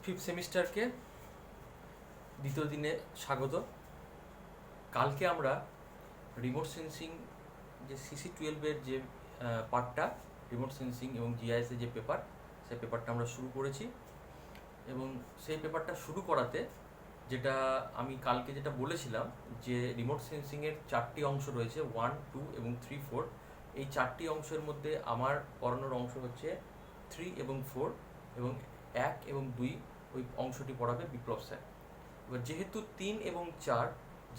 Fifth সেমিস্টারকে দ্বিতীয় দিনে স্বাগত। কালকে আমরা রিমোট সেন্সিং যে CC12-এর যে পার্টটা, রিমোট সেন্সিং এবং GIS-এর যে পেপার, সেই পেপারটা আমরা শুরু করেছি। এবং সেই পেপারটা শুরু করাতে যেটা আমি কালকে যেটা বলেছিলাম যে রিমোট সেন্সিংয়ের 4টি অংশ রয়েছে, 1, 2 এবং 3, 4। এই 4টি অংশের মধ্যে আমার পড়ানোর অংশ হচ্ছে 3 এবং 4, এবং 1 এবং 2 ওই অংশটি পড়াবে বিপ্লব স্যার। এবার যেহেতু 3 এবং 4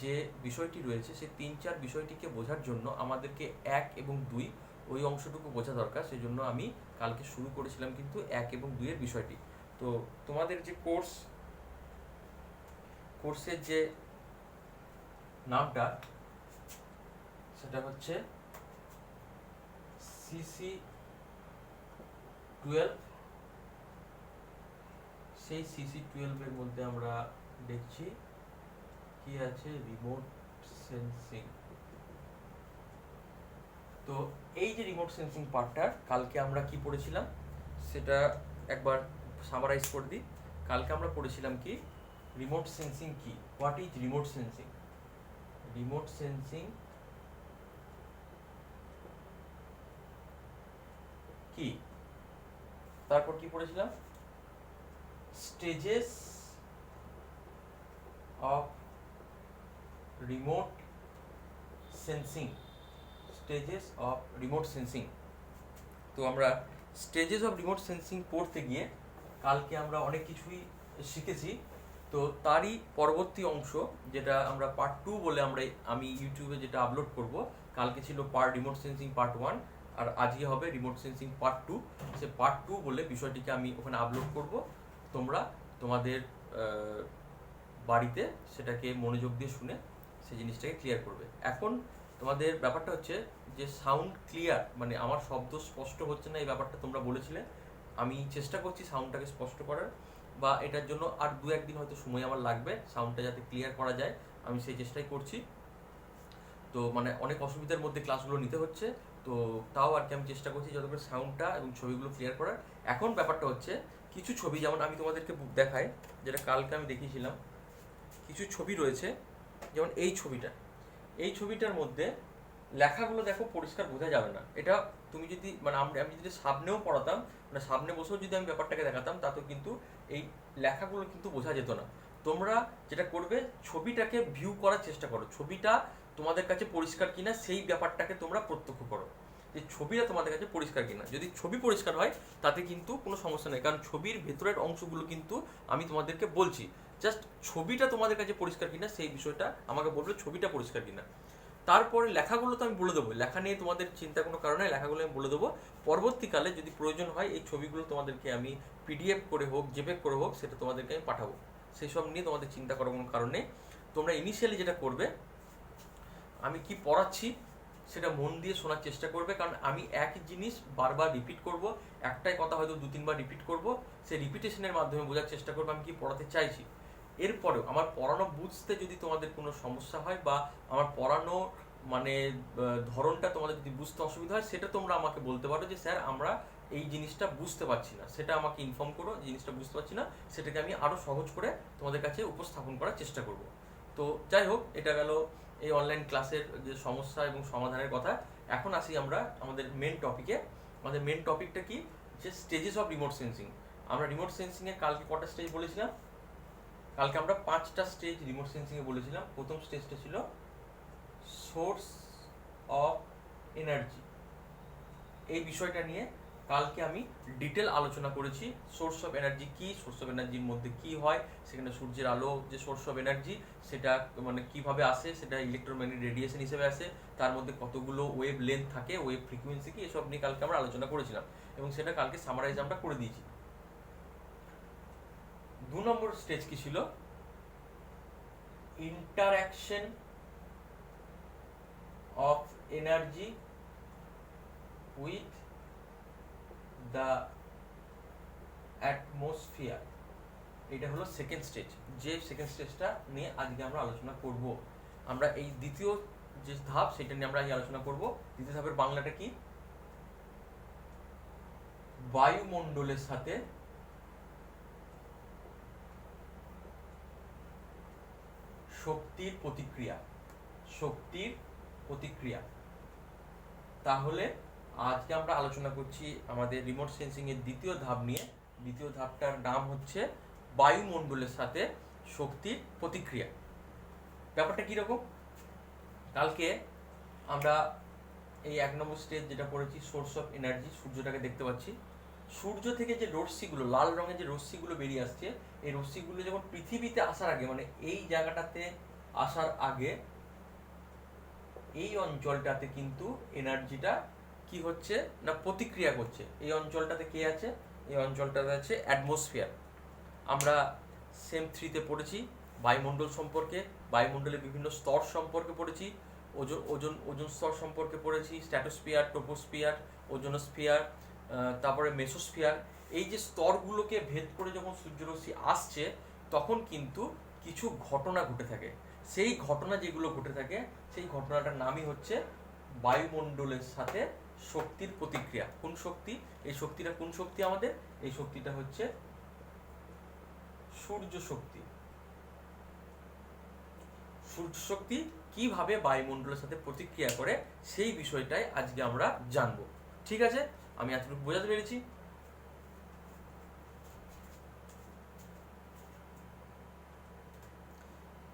যে বিষয়টি রয়েছে, সেই 3-4 বিষয়টিকে বোঝার জন্য আমাদেরকে 1 এবং 2 ওই অংশটুকু বোঝা দরকার। সেই জন্য আমি কালকে শুরু করেছিলাম কিন্তু 1 এবং 2 এর বিষয়টি। তো তোমাদের যে কোর্সের যে নামটা, সেটা হচ্ছে CC12। সেই CC12-এর মধ্যে আমরা দেখছি কি আছে, রিমোট সেন্সিং। তো এই যে রিমোট সেন্সিং পার্টটার কালকে আমরা কি পড়েছিলাম সেটা একবার সামারাইজ করে দিই। কালকে আমরা পড়েছিলাম কি, রিমোট সেন্সিং কি, what is remote sensing. Remote sensing কি, তারপর কি পড়েছিলাম, stages of remote sensing. Stages of remote sensing. তো আমরা স্টেজেস অফ রিমোট সেন্সিং পড়তে গিয়ে কালকে আমরা অনেক কিছুই শিখেছি। তো তারই পরবর্তী অংশ, যেটা আমরা পার্ট 2 বলে আমি ইউটিউবে যেটা আপলোড করব, কালকে ছিল রিমোট সেন্সিং পার্ট 1, আর আজকে হবে রিমোট সেন্সিং পার্ট 2। সে পার্ট 2 বলে বিষয়টিকে আমি ওখানে আপলোড করব। তোমরা তোমাদের বাড়িতে সেটাকে মনোযোগ দিয়ে শুনে সেই জিনিসটাকে ক্লিয়ার করবে। এখন তোমাদের ব্যাপারটা হচ্ছে যে সাউন্ড ক্লিয়ার, মানে আমার শব্দ স্পষ্ট হচ্ছে না, এই ব্যাপারটা তোমরা বলেছিলে। আমি চেষ্টা করছি সাউন্ডটাকে স্পষ্ট করার, বা এটার জন্য আর 2-1 দিন হয়তো সময় আমার লাগবে সাউন্ডটা যাতে ক্লিয়ার করা যায়, আমি সেই চেষ্টাই করছি। তো মানে অনেক অসুবিধার মধ্যে ক্লাসগুলো নিতে হচ্ছে, তো তাও আর কি আমি চেষ্টা করছি যত করে সাউন্ডটা এবং ছবিগুলো ক্লিয়ার করার। এখন ব্যাপারটা হচ্ছে কিছু ছবি, যেমন আমি তোমাদেরকে দেখাই, যেটা কালকে আমি দেখিয়েছিলাম। কিছু ছবি রয়েছে, যেমন এই ছবিটার মধ্যে লেখাগুলো দেখো পরিষ্কার বোঝা যাবে না। এটা তুমি যদি আমি যদি সামনেও পড়াতাম, মানে সামনে বসেও যদি আমি ব্যাপারটাকে দেখাতাম, তাতেও কিন্তু এই লেখাগুলো কিন্তু বোঝা যেত না। তোমরা যেটা করবে, ছবিটাকে ভিউ করার চেষ্টা করো, ছবিটা তোমাদের কাছে পরিষ্কার কিনা সেই ব্যাপারটাকে তোমরা প্রত্যক্ষ করো, যে ছবিটা তোমাদের কাছে পরিষ্কার কিনা। যদি ছবি পরিষ্কার হয় তাতে কিন্তু কোনো সমস্যা নেই, কারণ ছবির ভেতরের অংশগুলো কিন্তু আমি তোমাদেরকে বলছি। জাস্ট ছবিটা তোমাদের কাছে পরিষ্কার কিনা সেই বিষয়টা আমাকে বলবে, ছবিটা পরিষ্কার কিনা। তারপরে লেখাগুলো তো আমি বলে দেবো, লেখা নিয়ে তোমাদের চিন্তা কোনো কারণে, লেখাগুলো আমি বলে দেবো। পরবর্তীকালে যদি প্রয়োজন হয় এই ছবিগুলো তোমাদেরকে আমি PDF করে হোক, JPEG করে হোক, সেটা তোমাদেরকে আমি পাঠাবো। সেই সব নিয়ে তোমাদের চিন্তা করার কোনো কারণ নেই। তোমরা ইনিশিয়ালি যেটা করবে, আমি কি পড়াচ্ছি সেটা মন দিয়ে শোনার চেষ্টা করবে, কারণ আমি একই জিনিস বারবার রিপিট করব, একটাই কথা হয়তো 2-3 বার রিপিট করব। সেই রিপিটেশনের মাধ্যমে বোঝার চেষ্টা করবো আমি কি পড়াতে চাইছি। এরপরেও আমার পড়ানো বুঝতে যদি তোমাদের কোনো সমস্যা হয়, বা আমার পড়ানো মানে ধরনটা তোমাদের যদি বুঝতে অসুবিধা হয়, সেটা তোমরা আমাকে বলতে পারো যে স্যার আমরা এই জিনিসটা বুঝতে পারছি না, সেটা আমাকে ইনফর্ম করো। জিনিসটা বুঝতে পারছি না, সেটাকে আমি আরও সহজ করে তোমাদের কাছে উপস্থাপন করার চেষ্টা করব। তো যাই হোক, এটা গেল এই অনলাইন ক্লাসের যে সমস্যা এবং সমাধানের কথা। এখন আসি আমরা আমাদের মেন টপিকে। আমাদের মেন টপিকটা কি, যে স্টেজেস অফ রিমোট সেন্সিং। আমরা রিমোট সেন্সিংয়ে কালকে কটা স্টেজ বলেছিলাম? কালকে আমরা 5টা স্টেজ রিমোট সেন্সিংয়ে বলেছিলাম। প্রথম স্টেজটা ছিল সোর্স অফ এনার্জি। এই বিষয়টা নিয়ে কালকে আমি ডিটেল আলোচনা করেছি। সোর্স অফ এনার্জি কি, সোর্স অফ এনার্জির মধ্যে কি হয়, সেখানে সূর্যের আলো যে সোর্স অফ এনার্জি, সেটা মানে কিভাবে আসে, সেটা ইলেকট্রোম্যাগনেটিক রেডিয়েশন হিসেবে আসে, তার মধ্যে কতগুলো ওয়েভ লেন্থ থাকে, ওয়েভ ফ্রিকোয়েন্সি কি, এসব নিয়ে কালকে আমরা আলোচনা করেছিলাম, এবং সেটা কালকে সামারাইজ আমরা করে দিয়েছি। 2 নম্বর স্টেজ কি ছিল, interaction of energy with the atmosphere। এটা হলো সেকেন্ড স্টেজ। যে সেকেন্ড স্টেজটা নিয়ে আজকে আমরা আলোচনা করব। আমরা এই দ্বিতীয় যে ধাপ, সেটা নিয়ে আমরা আজকে আলোচনা করব। দ্বিতীয় ধাপের বাংলাটা কি, বায়ুমণ্ডলের সাথে শক্তির প্রতিক্রিয়া, শক্তির প্রতিক্রিয়া। তাহলে আজকে আমরা আলোচনা করছি আমাদের রিমোট সেন্সিং এর দ্বিতীয় ধাপ নিয়ে। দ্বিতীয় ধাপটার নাম হচ্ছে বায়ুমণ্ডলের সাথে শক্তির প্রতিক্রিয়া। ব্যাপারটা কীরকম? কালকে আমরা এই 1 নম্বর স্টেজ যেটা পড়েছি, সোর্স অফ এনার্জি, সূর্যটাকে দেখতে পাচ্ছি। সূর্য থেকে যে রশ্মিগুলো, লাল রঙের যে রশ্মিগুলো বেরিয়ে আসছে, এই রশ্মিগুলো যখন পৃথিবীতে আসার আগে, মানে এই জায়গাটাতে আসার আগে, এই অঞ্চলটাতে কিন্তু এনার্জিটা কি হচ্ছে না প্রতিক্রিয়া করছে। এই অঞ্চলটাতে কে আছে? এই অঞ্চলটাতে আছে অ্যাটমসফিয়ার। আমরা সেম 3-তে পড়েছি বায়ুমণ্ডল সম্পর্কে, বায়ুমণ্ডলের বিভিন্ন স্তর সম্পর্কে পড়েছি, ওজন স্তর সম্পর্কে পড়েছি, স্ট্র্যাটোস্ফিয়ার, ট্রপোস্ফিয়ার, ওজোনোস্ফিয়ার, তারপরে মেসোস্ফিয়ার। এই যে স্তরগুলোকে ভেদ করে যখন সূর্যরশ্মি আসছে, তখন কিন্তু কিছু ঘটনা ঘটে থাকে। সেই ঘটনা যেগুলো ঘটে থাকে, সেই ঘটনাটার নামই হচ্ছে বায়ুমণ্ডলের সাথে শক্তির প্রতিক্রিয়া। কোন শক্তি? এই শক্তিটা কোন শক্তি আমাদের? এই শক্তিটা হচ্ছে সূর্য শক্তি। সূর্য শক্তি কিভাবে বায়ুমণ্ডলের সাথে প্রতিক্রিয়া করে, সেই বিষয়টাই আজকে আমরা জানবো। ঠিক আছে, আমি এতটুকু বোঝাতে পেরেছি?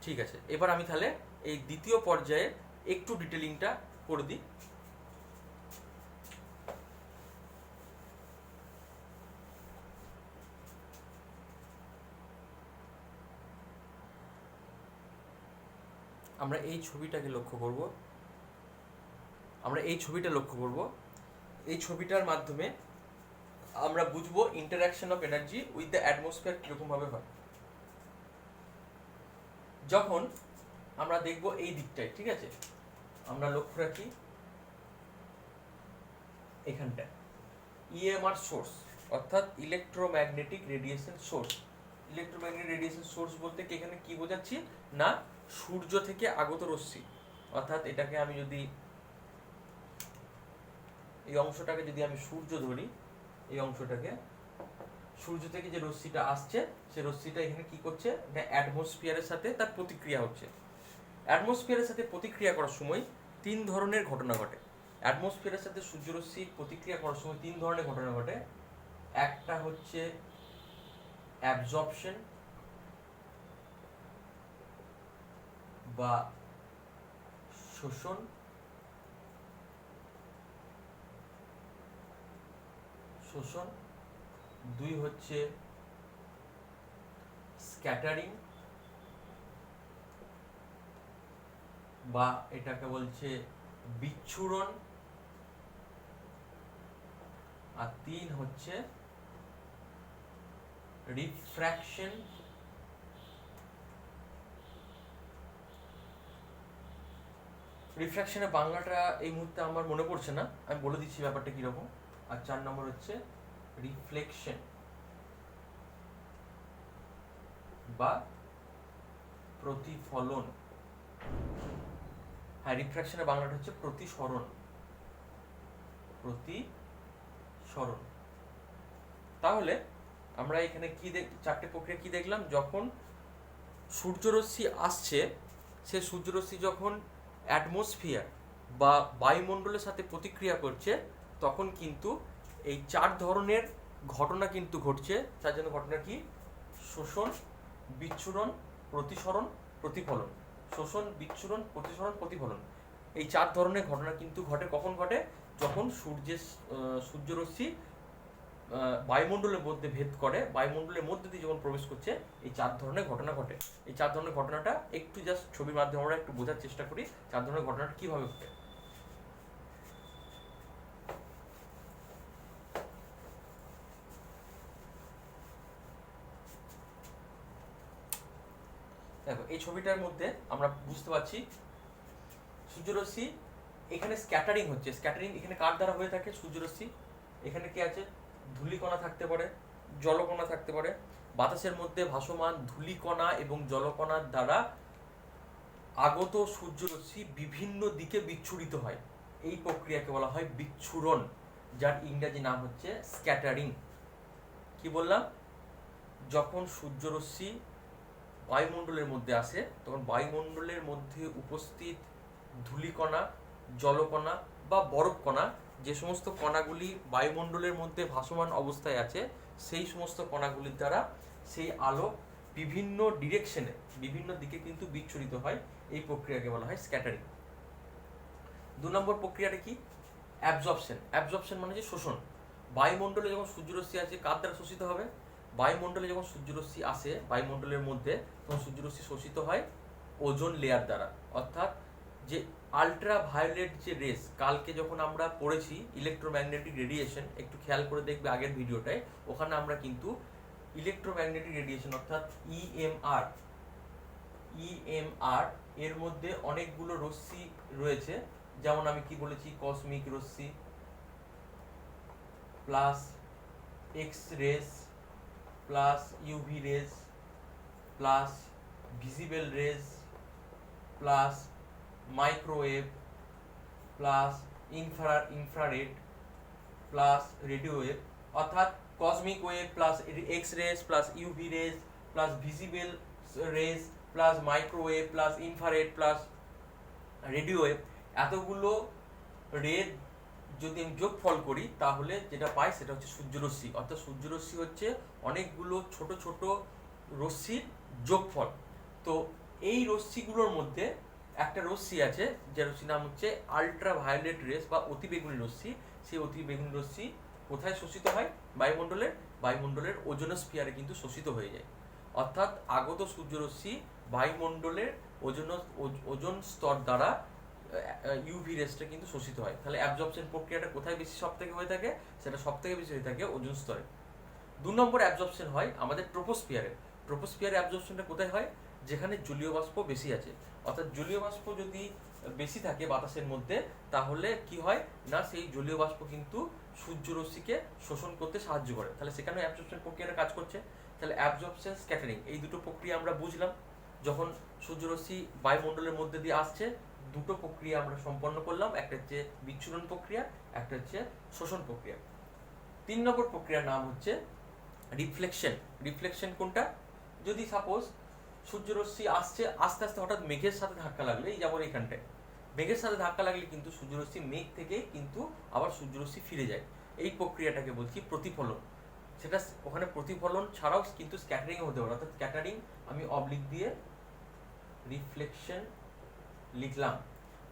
ঠিক আছে, এবার আমি তাহলে এই দ্বিতীয় পর্যায়ে একটু ডিটেলিংটা করে দিই। আমরা এই ছবিটাকে লক্ষ্য করব, এই ছবিটার মাধ্যমে আমরা বুঝবো interaction of energy with the atmosphere কিরকম ভাবে হয়। যখন আমরা দেখব এই দিকটায়, ঠিক আছে, আমরা লক্ষ্য রাখি এখানটায় ইএমআর সোর্স, অর্থাৎ electromagnetic radiation source. Electromagnetic radiation source বলতে এখানে কি বোঝাচ্ছি না, সূর্য থেকে আগত রশ্মি। অর্থাৎ এটাকে আমি যদি এই অংশটাকে যদি আমি সূর্য ধরি, এই অংশটাকে সূর্য থেকে যে রশ্মিটা আসছে, সেই রশ্মিটা এখানে কি করছে না অ্যাটমসফিয়ারের সাথে তার প্রতিক্রিয়া হচ্ছে। অ্যাটমসফিয়ারের সাথে প্রতিক্রিয়া করার সময় 3 ধরনের ঘটনা ঘটে। অ্যাটমসফিয়ারের সাথে সূর্যরশ্মি প্রতিক্রিয়া করার সময় 3 ধরনের ঘটনা ঘটে। একটা হচ্ছে অ্যাবজর্পশন বা শোষণ, শোষণ। 2 হচ্ছে স্ক্যাটারিং বা এটাকে বলছে বিচ্ছুরণ। আর 3 হচ্ছে রিফ্র্যাকশন। রিফ্র্যাকশনের বাংলাটা এই মুহূর্তে আমার মনে পড়ছে না, আমি বলে দিচ্ছি ব্যাপারটা কিরকম। আর 4 নম্বর হচ্ছে রিফ্লেকশন বা প্রতিফলন। হ্যাঁ, রিফ্র্যাকশনের বাংলাটা হচ্ছে প্রতিসরণ। প্রতিসরণ। তাহলে আমরা এখানে কি 4টে প্রক্রিয়া কি দেখলাম? যখন সূর্যরশ্মি আসছে, সে সূর্যরশ্মি যখন অ্যাটমসফিয়ার বা বায়ুমণ্ডলের সাথে প্রতিক্রিয়া করছে, তখন কিন্তু এই 4 ধরনের ঘটনা কিন্তু ঘটছে। তার জন্য ঘটনা কি? শোষণ, বিচ্ছুরণ, প্রতিসরণ, প্রতিফলন। শোষণ, বিচ্ছুরণ, প্রতিসরণ, প্রতিফলন। এই 4 ধরনের ঘটনা কিন্তু ঘটে। কখন ঘটে? যখন সূর্যরশ্মি বায়ুমণ্ডলের মধ্যে ভেদ করে, বায়ুমণ্ডলের মধ্যে দিয়ে যখন প্রবেশ করছে, এই 4 ধরনের ঘটনা ঘটে। এই 4 ধরনের ঘটনাটা একটু জাস্ট ছবির মাধ্যমে আমরা একটু বোঝার চেষ্টা করি 4 ধরনের ঘটনাটা কিভাবে ঘটে। দেখো, এই ছবিটার মধ্যে আমরা বুঝতে পারছি সূর্যরশ্মি এখানে স্ক্যাটারিং হচ্ছে। স্ক্যাটারিং এখানে কার দ্বারা হয়ে থাকে? সূর্যরশ্মি। এখানে কি আছে? ধূলিকণা থাকতে পারে, জলকণা থাকতে পারে। বাতাসের মধ্যে ভাসমান ধূলিকণা এবং জলকণার দ্বারা আগত সূর্যরশ্মি বিভিন্ন দিকে বিচ্ছুরিত হয়। এই প্রক্রিয়াকে বলা হয় বিচ্ছুরণ, যার ইংরেজি নাম হচ্ছে স্ক্যাটারিং। কি বললাম? যখন সূর্যরশ্মি বায়ুমণ্ডলের মধ্যে আসে তখন বায়ুমণ্ডলের মধ্যে উপস্থিত ধূলিকণা, জলকণা বা বরফকণা, যে সমস্ত কণাগুলি বায়ুমণ্ডলের মধ্যে ভাসমান অবস্থায় আছে সেই সমস্ত কণাগুলির দ্বারা সেই আলো বিভিন্ন ডিরেকশনে, বিভিন্ন দিকে কিন্তু বিচ্ছুরিত হয়। এই প্রক্রিয়াকে বলা হয় স্ক্যাটারিং। 2 নম্বর প্রক্রিয়াটা কি? অ্যাবজর্পশন। অ্যাবজর্পশন মানে যে শোষণ। বায়ুমণ্ডলে যখন সূর্যরশ্মি আছে কার দ্বারা শোষিত হবে? বায়ুমণ্ডলে যখন সূর্যরশ্মি আসে বায়ুমণ্ডলের মধ্যে তখন সূর্যরশ্মি শোষিত হয় ওজোন লেয়ার দ্বারা। অর্থাৎ যে আলট্রা ভায়োলেট যে রেস, কালকে যখন আমরা পড়েছি ইলেকট্রোম্যাগনেটিক রেডিয়েশন, একটু খেয়াল করে দেখবে আগের ভিডিওটায়, ওখানে আমরা কিন্তু ইলেকট্রোম্যাগনেটিক রেডিয়েশন অর্থাৎ ইএমআর এর মধ্যে অনেকগুলো রশ্মি রয়েছে। যেমন আমি কি বলেছি, কসমিক রশ্মি plus X rays plus UV rays plus visible rays plus microwave plus infrared plus radio wave. অর্থাৎ cosmic wave plus X rays plus UV rays plus visible rays plus microwave plus infrared plus radio wave, এতগুলো ray যদি আমি যোগফল করি তাহলে যেটা পাই সেটা হচ্ছে সূর্যরশ্মি। অর্থাৎ সূর্যরশ্মি হচ্ছে অনেকগুলো ছোট ছোট রশ্মির যোগফল। তো এই রশ্মিগুলোর মধ্যে একটা রশ্মি আছে যে রশ্মির নাম হচ্ছে আলট্রা ভায়োলেট রেস বা অতিবেগুনি রশ্মি। সেই অতিবেগুনি রশ্মি কোথায় শোষিত হয়? বায়ুমণ্ডলের ওজোনোস্ফিয়ারে কিন্তু শোষিত হয়ে যায়। অর্থাৎ আগত সূর্যরশ্মি বায়ুমণ্ডলের ওজোন স্তর দ্বারা ইউভি রেসটা কিন্তু শোষিত হয়। তাহলে অ্যাবজর্পশন প্রক্রিয়াটা কোথায় বেশি সব থেকে হয়ে থাকে? সেটা সব থেকে বেশি হয়ে থাকে ওজোন স্তরে। 2 নম্বর অ্যাবজর্পশন হয় আমাদের ট্রোপোস্ফিয়ারে। ট্রোপোস্ফিয়ারে অ্যাবজর্পশনটা কোথায় হয়? যেখানে জলীয় বাষ্প বেশি আছে। অর্থাৎ জলীয় বাষ্প যদি বেশি থাকে বাতাসের মধ্যে তাহলে কি হয় না, সেই জলীয় বাষ্প কিন্তু সূর্যরশ্মিকে শোষণ করতে সাহায্য করে। তাহলে সেখানে অ্যাবজর্পশন প্রক্রিয়াটা কাজ করছে। তাহলে অ্যাবজর্পশন, স্ক্যাটারিং এই দুটো প্রক্রিয়া আমরা বুঝলাম। যখন সূর্যরশ্মি বায়ুমণ্ডলের মধ্যে দিয়ে আসছে দুটো প্রক্রিয়া আমরা সম্পন্ন করলাম, একটা হচ্ছে বিচ্ছুরণ প্রক্রিয়া, একটা হচ্ছে শোষণ প্রক্রিয়া। 3 নম্বর প্রক্রিয়ার নাম হচ্ছে রিফ্লেকশন। রিফ্লেকশন কোনটা? যদি সাপোজ সূর্যরশ্মি আসছে, আস্তে আস্তে হঠাৎ মেঘের সাথে ধাক্কা লাগলে, এই যেমন এখানটায় মেঘের সাথে ধাক্কা লাগলে কিন্তু সূর্যরশ্মি মেঘ থেকে কিন্তু আবার সূর্যরশ্মি ফিরে যায়। এই প্রক্রিয়াটাকে বলছি প্রতিফলন। সেটা ওখানে প্রতিফলন ছাড়াও কিন্তু স্ক্যাটারিং হতে পারে। অর্থাৎ স্ক্যাটারিং আমি অবলিক দিয়ে রিফ্লেকশন লিখলাম।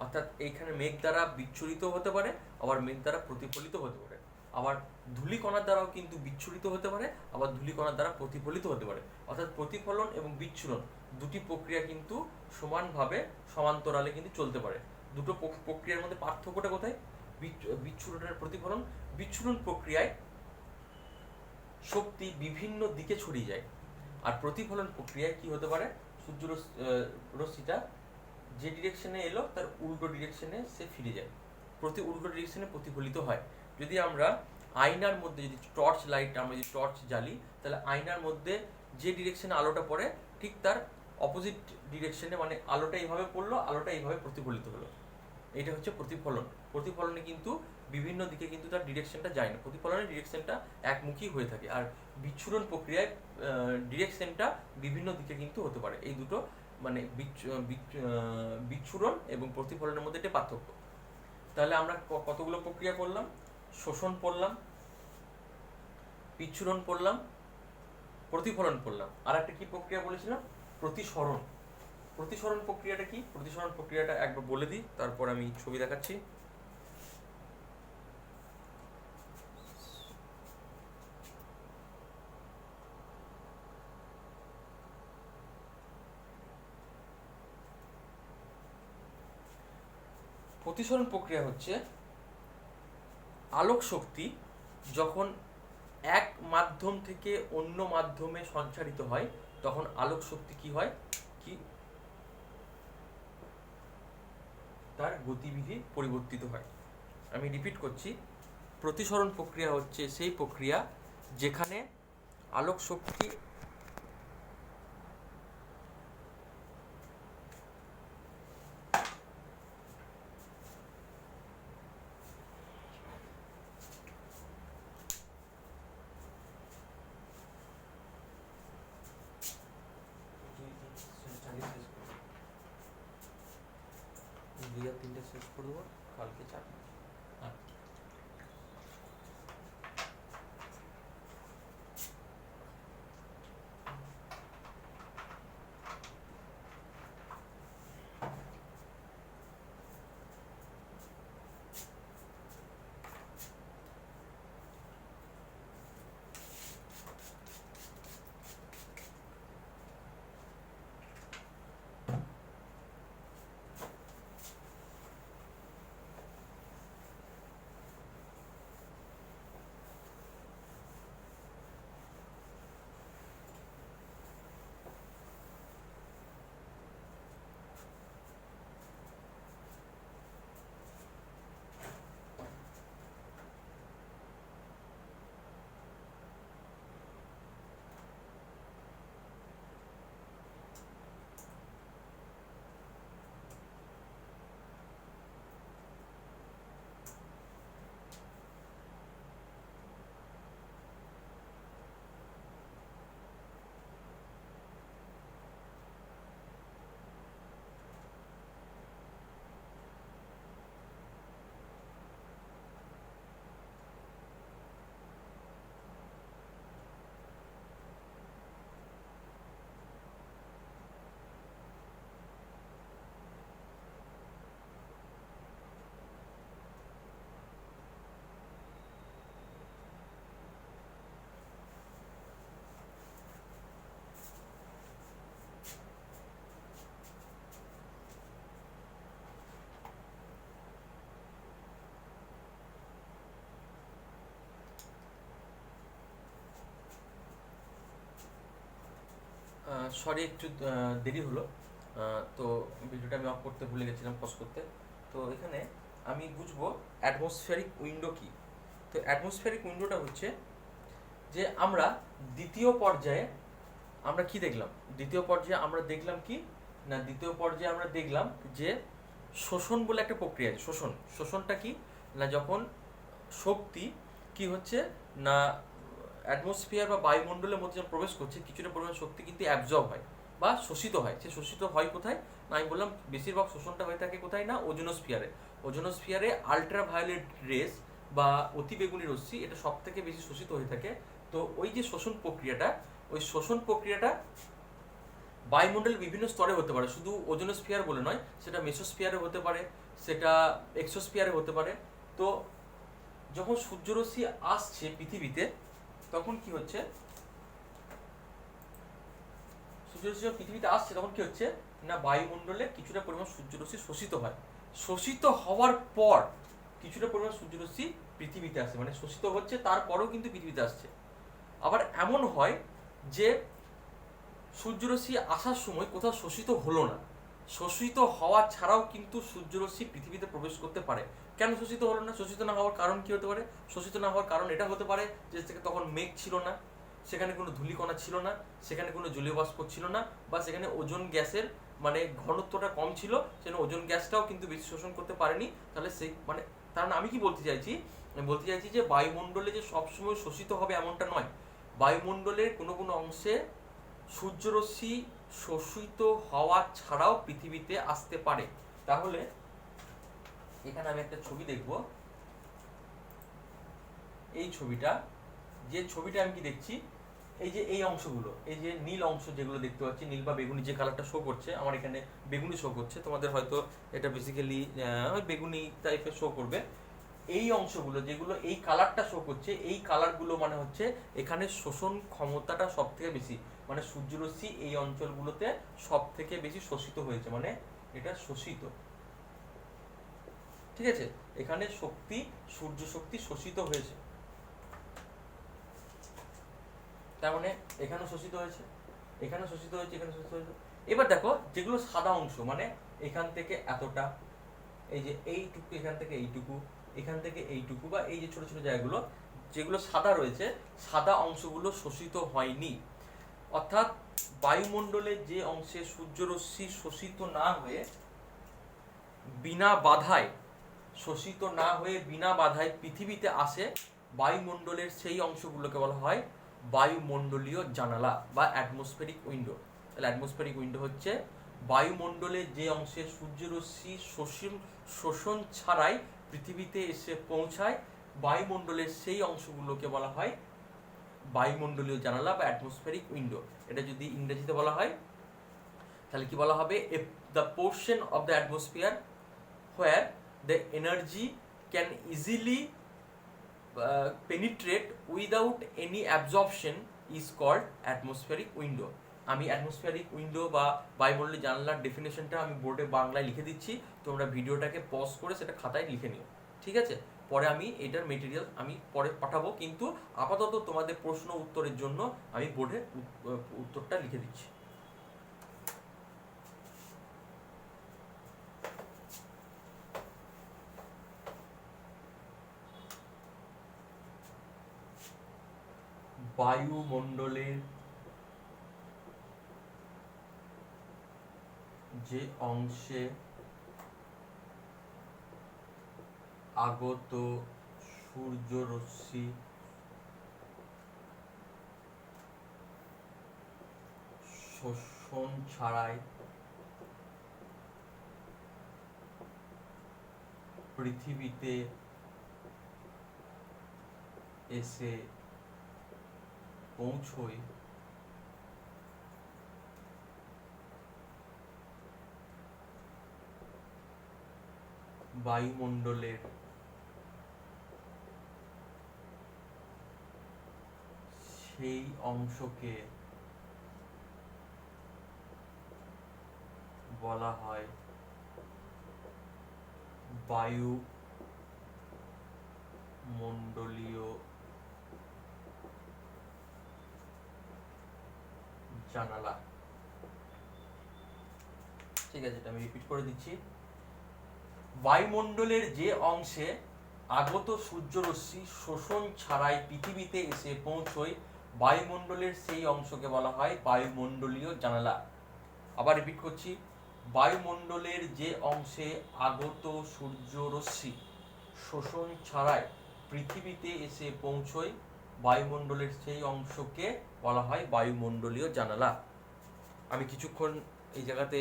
অর্থাৎ এইখানে মেঘ দ্বারা বিচ্ছুরিত হতে পারে, আবার মেঘ দ্বারা প্রতিফলিত হতে পারে, আবার ধূলিকণার দ্বারাও কিন্তু বিচ্ছুরিত হতে পারে, আবার ধূলিকণার দ্বারা প্রতিফলিত হতে পারে। অর্থাৎ প্রতিফলন এবং বিচ্ছুরণ দুটি প্রক্রিয়া কিন্তু সমানভাবে সমান্তরালে কিন্তু চলতে পারে। দুটো প্রক্রিয়ার মধ্যে পার্থক্যটা কোথায়? বিচ্ছুরণের প্রতিফলন। বিচ্ছুরণ প্রক্রিয়ায় শক্তি বিভিন্ন দিকে ছড়িয়ে যায়, আর প্রতিফলন প্রক্রিয়ায় কি হতে পারে? সূর্য রশ্মিটা যে ডিরেকশনে এলো তার উল্টো ডিরেকশনে সে ফিরে যায়, উল্টো ডিরেকশনে প্রতিফলিত হয়। যদি আমরা আয়নার মধ্যে যদি টর্চ লাইট, আমরা যদি টর্চ জ্বালি তাহলে আয়নার মধ্যে যে ডিরেকশনে আলোটা পড়ে ঠিক তার অপোজিট ডিরেকশনে, মানে আলোটা এইভাবে পড়লো, আলোটা এইভাবে প্রতিফলিত হলো, এটা হচ্ছে প্রতিফলন। প্রতিফলনে কিন্তু বিভিন্ন দিকে কিন্তু তার ডিরেকশনটা যায় না, প্রতিফলনের ডিরেকশনটা একমুখী হয়ে থাকে। আর বিচ্ছুরণ প্রক্রিয়ায় ডিরেকশনটা বিভিন্ন দিকে কিন্তু হতে পারে। এই দুটো মানে বিচ্ছুরণ এবং প্রতিফলনের মধ্যে একটা পার্থক্য। তাহলে আমরা কতগুলো প্রক্রিয়া পড়লাম? শোষণ পড়লাম, বিচ্ছুরণ পড়লাম, প্রতিফলন পড়লাম, আর একটা কি প্রক্রিয়া বলেছিলাম? প্রতিসরণ। প্রতিসরণ প্রক্রিয়াটা কি? প্রতিসরণ প্রক্রিয়াটা একবার বলে দিই, তারপর আমি ছবি দেখাচ্ছি। প্রতিসরণ প্রক্রিয়া হচ্ছে আলোক শক্তি যখন এক মাধ্যম থেকে অন্য মাধ্যমে সঞ্চারিত হয় তখন আলোক শক্তি কি হয়, কি তার গতিবিধি পরিবর্তিত হয়। আমি রিপিট করছি, প্রতিসরণ প্রক্রিয়া হচ্ছে সেই প্রক্রিয়া যেখানে আলোক শক্তি শেষ করে দেবো কালকে 4 মাস। হ্যাঁ সরি একটু দেরি হলো, তো ভিডিওটা আমি অফ করতে ভুলে গেছিলাম, পজ করতে। তো এখানে আমি বুঝবো অ্যাটমসফিয়ারিক উইন্ডো কি। তো অ্যাটমসফিয়ারিক উইন্ডোটা হচ্ছে যে আমরা দ্বিতীয় পর্যায়ে আমরা কি দেখলাম, দ্বিতীয় পর্যায়ে আমরা দেখলাম কি না, দ্বিতীয় পর্যায়ে আমরা দেখলাম যে শোষণ বলে একটা প্রক্রিয়া আছে। শোষণটা কি না, যখন শক্তি কি হচ্ছে না অ্যাটমসফিয়ার বা বায়ুমণ্ডলের মধ্যে যখন প্রবেশ করছে, কিছুটা পরিমাণ শক্তি কিন্তু অ্যাবজর্ব হয় বা শোষিত হয়। সে শোষিত হয় কোথায় না, আমি বললাম বেশিরভাগ শোষণটা হয়ে থাকে কোথায় না, ওজোনোস্ফিয়ারে। ওজোনোস্ফিয়ারে আলট্রাভায়োলেট রেস বা অতিবেগুনি রশ্মি এটা সব থেকে বেশি শোষিত হয়ে থাকে। তো ওই যে শোষণ প্রক্রিয়াটা, ওই শোষণ প্রক্রিয়াটা বায়ুমণ্ডলের বিভিন্ন স্তরে হতে পারে, শুধু ওজোনোস্ফিয়ার বলে নয়, সেটা মেসোস্ফিয়ারে হতে পারে, সেটা এক্সোস্ফিয়ারে হতে পারে। তো যখন সূর্যরশ্মি আসছে পৃথিবীতে, তখন কি হচ্ছে, সূর্যরশ্মি পৃথিবীতে আসছে তখন কি হচ্ছে না, বায়ুমণ্ডলে কিছুটা পরিমাণ সূর্যরশ্মি শোষিত হয়। শোষিত হওয়ার পর কিছুটা পরিমাণ সূর্যরশ্মি পৃথিবীতে আসে, মানে শোষিত হচ্ছে তারপরেও কিন্তু পৃথিবীতে আসছে। আবার এমন হয় যে সূর্যরশ্মি আসার সময় কোথাও শোষিত হলো না, শোষিত হওয়া ছাড়াও কিন্তু সূর্যরশ্মি পৃথিবীতে প্রবেশ করতে পারে। কেন শোষিত হলো না, শোষিত না হওয়ার কারণ কি হতে পারে? শোষিত না হওয়ার কারণ এটা হতে পারে যে তখন মেঘ ছিল না, সেখানে কোনো ধূলিকণা ছিল না, সেখানে কোনো জলীয় বাষ্প ছিল না, বা সেখানে ওজোন গ্যাসের মানে ঘনত্বটা কম ছিল, সেখানে ওজোন গ্যাসটাও কিন্তু বেশি শোষণ করতে পারেনি। তাহলে সেই মানে কারণ আমি কি বলতে চাইছি, আমি বলতে চাইছি যে বায়ুমণ্ডলে যে সবসময় শোষিত হবে এমনটা নয়, বায়ুমণ্ডলের কোনো কোনো অংশে সূর্যরশ্মি শোষিত হওয়া ছাড়াও পৃথিবীতে আসতে পারে। তাহলে এখানে আমি একটা ছবি দেখব, এই ছবিটা, যে ছবিটা আমি কি দেখছি, এই যে এই অংশগুলো, এই যে নীল অংশ যেগুলো দেখতে পাচ্ছি, নীল বা বেগুনি যে কালারটা শো করছে, আমার এখানে বেগুনি শো করছে, তোমাদের হয়তো এটা বেসিক্যালি বেগুনি টাইপের শো করবে। এই অংশগুলো যেগুলো এই কালারটা শো করছে, এই কালারগুলো মানে হচ্ছে এখানে শোষণ ক্ষমতাটা সব থেকে বেশি, মানে সূর্যরশ্মি এই অঞ্চলগুলোতে সব থেকে বেশি শোষিত হয়েছে, মানে এটা শোষিত। ঠিক আছে, এখানে শক্তি, সূর্য শক্তি শোষিত হয়েছে, তার মানে এখানে শোষিত হয়েছে, এখানে শোষিত হয়েছে, এখানে শোষিত হয়েছে। এবার দেখো যেগুলো সাদা অংশ, মানে এখান থেকে এতটা, এই যে এইটুকু, এখান থেকে এইটুকু, এখান থেকে এইটুকু, বা এই যে ছোট ছোট জায়গাগুলো যেগুলো সাদা রয়েছে, সাদা অংশগুলো শোষিত হয়নি। অর্থাৎ বায়ুমণ্ডলে যে অংশে সূর্যরশ্মি শোষিত না হয়ে বিনা বাধায়, শোষিত না হয়ে বিনা বাধায় পৃথিবীতে আসে, বায়ুমণ্ডলের সেই অংশগুলোকে বলা হয় বায়ুমণ্ডলীয় জানালা বা অ্যাটমসফেরিক উইন্ডো। তাহলে অ্যাটমসফেরিক উইন্ডো হচ্ছে বায়ুমণ্ডলের যে অংশে সূর্যরশ্মি শোষণ ছাড়াই পৃথিবীতে এসে পৌঁছায়, বায়ুমণ্ডলের সেই অংশগুলোকে বলা হয় বায়ুমণ্ডলীয় জানালা বা অ্যাটমসফেরিক উইন্ডো। এটা যদি ইংরেজিতে বলা হয় তাহলে কি বলা হবে? The portion of the atmosphere where the energy can easily penetrate without any absorption is called atmospheric window. আমি অ্যাটমসফেরিক উইন্ডো বা বায়ুমণ্ডলীয় জানলার ডেফিনেশনটা আমি বোর্ডে বাংলায় লিখে দিচ্ছি, তোমরা ভিডিওটাকে পজ করে সেটা খাতায় লিখে নিও, ঠিক আছে? পরে আমি এটার মেটেরিয়াল আমি পরে পাঠাবো, কিন্তু আপাতত তোমাদের প্রশ্ন উত্তরের জন্য আমি বোর্ডে উত্তরটা লিখে দিচ্ছি। বায়ুমণ্ডলের যে অংশে আগত সূর্যরশ্মি শোষণ ছাড়াই পৃথিবীতে এসে পৌঁছয়, বায়ুমণ্ডলের সেই অংশকে বলা হয় বায়ুমণ্ডলীয় জানালা। ঠিক আছে, এটা আমি রিপিট করে দিচ্ছি। বায়ুমণ্ডলের যে অংশে আগত সূর্যরশ্মি শোষণ ছাড়াই পৃথিবীতে এসে পৌঁছয়, বায়ুমণ্ডলের সেই অংশকে বলা হয় বায়ুমণ্ডলীয় জানালা। আবার রিপিট করছি, বায়ুমণ্ডলের যে অংশে আগত সূর্যরশ্মি শোষণ ছাড়াই পৃথিবীতে এসে পৌঁছয়, বায়ুমণ্ডলের সেই অংশকে বলা হয় বায়ুমণ্ডলীয় জানালা। আমি কিছুক্ষণ এই জায়গাতে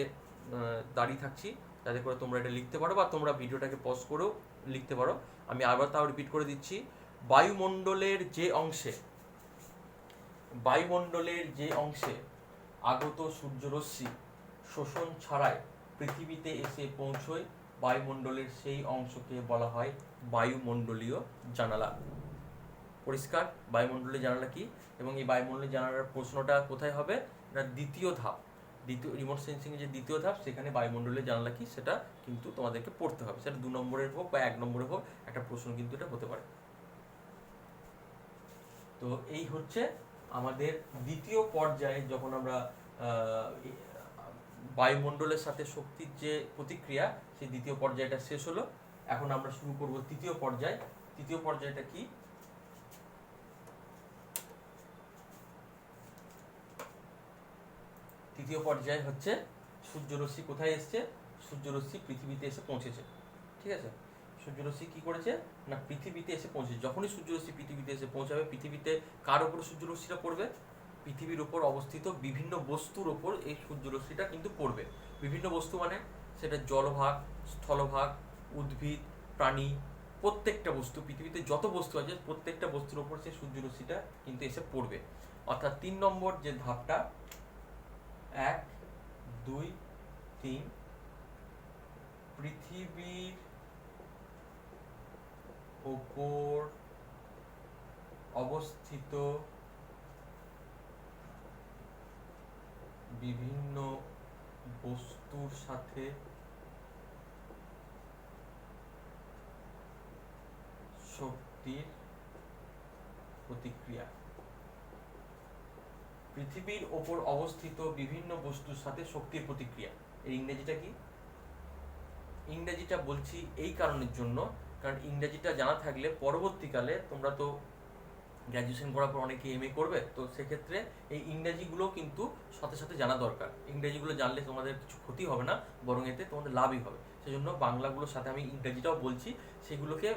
দাঁড়িয়ে থাকছি যাতে করে তোমরা এটা লিখতে পারো, বা তোমরা ভিডিওটাকে পজ করেও লিখতে পারো। আমি আবার তাও রিপিট করে দিচ্ছি, বায়ুমণ্ডলের যে অংশে আগত সূর্যরশ্মি শোষণ ছাড়াই পৃথিবীতে এসে পৌঁছয়, বায়ুমণ্ডলের সেই অংশকে বলা হয় বায়ুমণ্ডলীয় জানালা। পরিষ্কার? বায়ুমণ্ডলীয় জানালা কি, এবং এই বায়ুমণ্ডলীয় জানালার প্রশ্নটা কোথায় হবে? এটা দ্বিতীয় ধাপ, রিমোট সেন্সিং এর যে দ্বিতীয় ধাপ, সেখানে বায়ুমণ্ডলীয় জানালা কি সেটা কিন্তু তোমাদেরকে পড়তে হবে। সেটা 2 নম্বরের হোক বা 1 নম্বরের হোক, একটা প্রশ্ন কিন্তু এটা হতে পারে। তো এই হচ্ছে আমাদের দ্বিতীয় পর্যায়ে, যখন আমরা বায়ুমণ্ডলের সাথে শক্তির যে প্রতিক্রিয়া, সেই দ্বিতীয় পর্যায়টা শেষ হলো। এখন আমরা শুরু করব তৃতীয় পর্যায়। তৃতীয় পর্যায়টা কি? তৃতীয় পর্যায় হচ্ছে সূর্যরশ্মি কোথায় এসছে? সূর্যরশ্মি পৃথিবীতে এসে পৌঁছেছে। ঠিক আছে, সূর্যরশ্মি কি করেছে না পৃথিবীতে এসে পৌঁছেছে। যখনই সূর্যরশ্মি পৃথিবীতে এসে পৌঁছাবে, পৃথিবীতে কার উপর সূর্যরশ্মিটা পড়বে? পৃথিবীর উপর অবস্থিত বিভিন্ন বস্তুর উপর এই সূর্যরশ্মিটা কিন্তু পড়বে। বিভিন্ন বস্তু মানে সেটা জলভাগ, স্থলভাগ, উদ্ভিদ, প্রাণী, প্রত্যেকটা বস্তু, পৃথিবীতে যত বস্তু আছে প্রত্যেকটা বস্তুর উপর সেই সূর্যরশ্মিটা কিন্তু এসে পড়বে। অর্থাৎ 3 নম্বর যে ধাপটা, 1, 2, 3, পৃথিবীর উপর অবস্থিত বিভিন্ন বস্তুর সাথে শক্তির প্রতিক্রিয়া। পৃথিবীর ওপর অবস্থিত বিভিন্ন বস্তুর সাথে শক্তির প্রতিক্রিয়া। এর ইংরেজিটা কি? ইংরেজিটা বলছি এই কারণের জন্য, কারণ ইংরেজিটা জানা থাকলে পরবর্তীকালে, তোমরা তো গ্র্যাজুয়েশন করার পর অনেকে এমএ করবে, তো সেক্ষেত্রে এই ইংরেজিগুলো কিন্তু সাথে সাথে জানা দরকার। ইংরেজিগুলো জানলে তোমাদের কিছু ক্ষতি হবে না, বরং এতে তোমাদের লাভই হবে। সেজন্য বাংলাগুলোর সাথে আমি ইংরেজিটাও বলছি। সেগুলোকে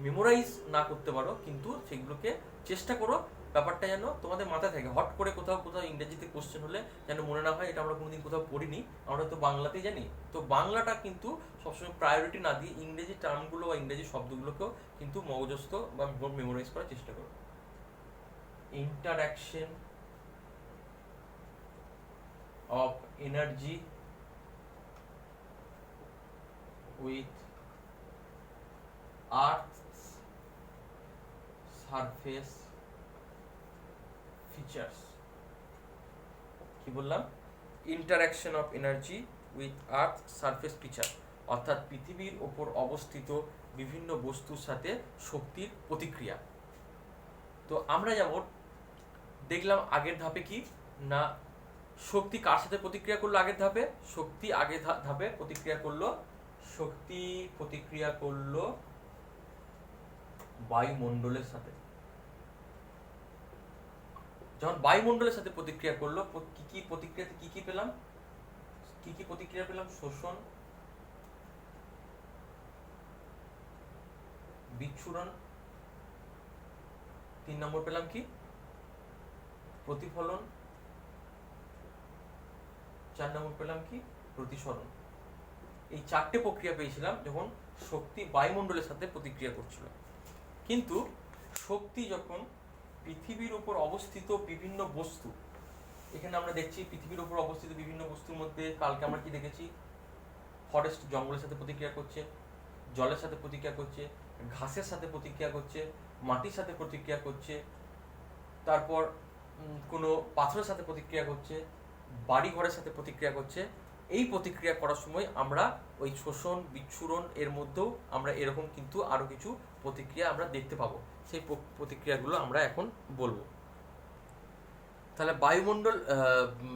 মেমোরাইজ না করতে পারো, কিন্তু সেগুলোকে চেষ্টা করো ব্যাপারটা যেন তোমাদের মাথায় থাকে, হট করে কোথাও কোথাও ইংরেজিতে কোশ্চেন হলে যেন মনে না হয় এটা আমরা কোনোদিন কোথাও পড়িনি, আমরা তো বাংলাতেই জানি। তো বাংলাটা কিন্তু সবসময় প্রায়োরিটি না দিয়ে ইংরেজি টার্মগুলো বা ইংরেজি শব্দগুলোকেও কিন্তু মগজস্থ বা মেমোরাইজ করার চেষ্টা করো। Interaction of energy with earths surface features. কি বললাম? Interaction of energy with earth surface feature, অর্থাৎ পৃথিবীর ওপর অবস্থিত বিভিন্ন বস্তুর সাথে শক্তির প্রতিক্রিয়া। তো আমরা যেমন দেখলাম আগের ধাপে কি না, শক্তি কার সাথে প্রতিক্রিয়া করলো আগের ধাপে? শক্তি আগের ধাপে প্রতিক্রিয়া করলো, শক্তি প্রতিক্রিয়া করলো বায়ুমণ্ডলের সাথে। যখন বায়ুমণ্ডলের সাথে প্রতিক্রিয়া করলো, কি কি প্রতিক্রিয়াতে কি কি পেলাম? কি কি প্রতিক্রিয়া পেলাম? শোষণ, বিচ্ছুরণ, 3 নম্বর পেলাম কি? প্রতিফলন, 4 নম্বর পেলাম কি? প্রতিসরণ। এই 4টে প্রক্রিয়া পেয়েছিলাম যখন শক্তি বায়ুমণ্ডলের সাথে প্রতিক্রিয়া করছিল। কিন্তু শক্তি যখন পৃথিবীর উপর অবস্থিত বিভিন্ন বস্তু, এখানে আমরা দেখছি পৃথিবীর উপর অবস্থিত বিভিন্ন বস্তুর মধ্যে কালকে আমরা কি দেখেছি? ফরেস্ট জঙ্গলের সাথে প্রতিক্রিয়া করছে, জলের সাথে প্রতিক্রিয়া করছে, ঘাসের সাথে প্রতিক্রিয়া করছে, মাটির সাথে প্রতিক্রিয়া করছে, তারপর কোনো পাথরের সাথে প্রতিক্রিয়া করছে, বাড়ি ঘরের সাথে প্রতিক্রিয়া করছে। এই প্রতিক্রিয়া করার সময় আমরা ওই শোষণ বিচ্ছুরণ এর মধ্যেও আমরা এরকম কিন্তু আরো কিছু প্রতিক্রিয়া আমরা দেখতে পাবো। সেই প্রতিক্রিয়াগুলো আমরা এখন বলবো। তাহলে বায়ুমণ্ডল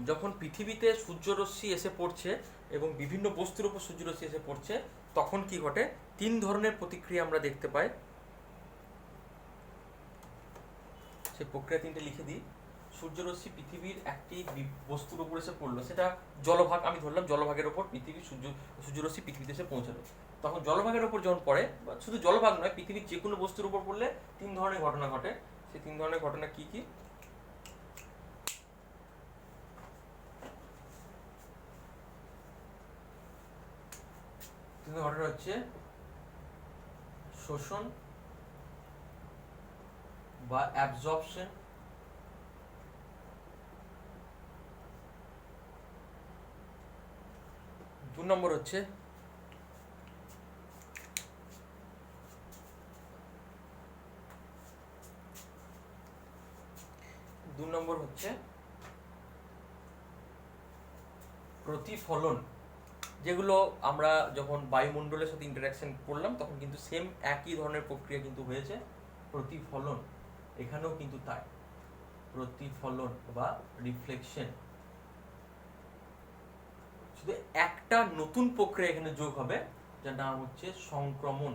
যখন পৃথিবীতে সূর্যরশ্মি এসে পড়ছে এবং বিভিন্ন বস্তুর উপর সূর্যরশ্মি এসে পড়ছে, তখন কি ঘটে? 3 ধরনের প্রতিক্রিয়া আমরা দেখতে পাই। সেই প্রক্রিয়া 3টে লিখে দিই। সূর্যরশ্মি পৃথিবীর একটি বস্তুর উপর এসে পড়লো, সেটা জলভাগ, আমি ধরলাম জলভাগের ওপর পৃথিবীর সূর্যরশ্মি পৃথিবীতে এসে পৌঁছালো। তখন জলভাগের ওপর যখন পড়ে, বা শুধু জলভাগ নয়, পৃথিবীর যে কোনো বস্তুর উপর পড়লে 3 ধরনের ঘটনা ঘটে। সেই 3 ধরনের ঘটনা কি কি? ঘটনা হচ্ছে শোষণ বা অ্যাবজর্পশন, 2 নম্বর হচ্ছে প্রতিফলন, যেগুলো আমরা যখন বায়ুমণ্ডলের সাথে ইন্টারাকশন করলাম তখন কিন্তু সেম একই ধরনের প্রক্রিয়া কিন্তু হয়েছে, প্রতিফলন। এখানেও কিন্তু তাই, প্রতিফলন বা রিফ্লেকশন। শুধু একটা নতুন প্রক্রিয়া এখানে যোগ হবে, যার নাম হচ্ছে সংক্রমণ,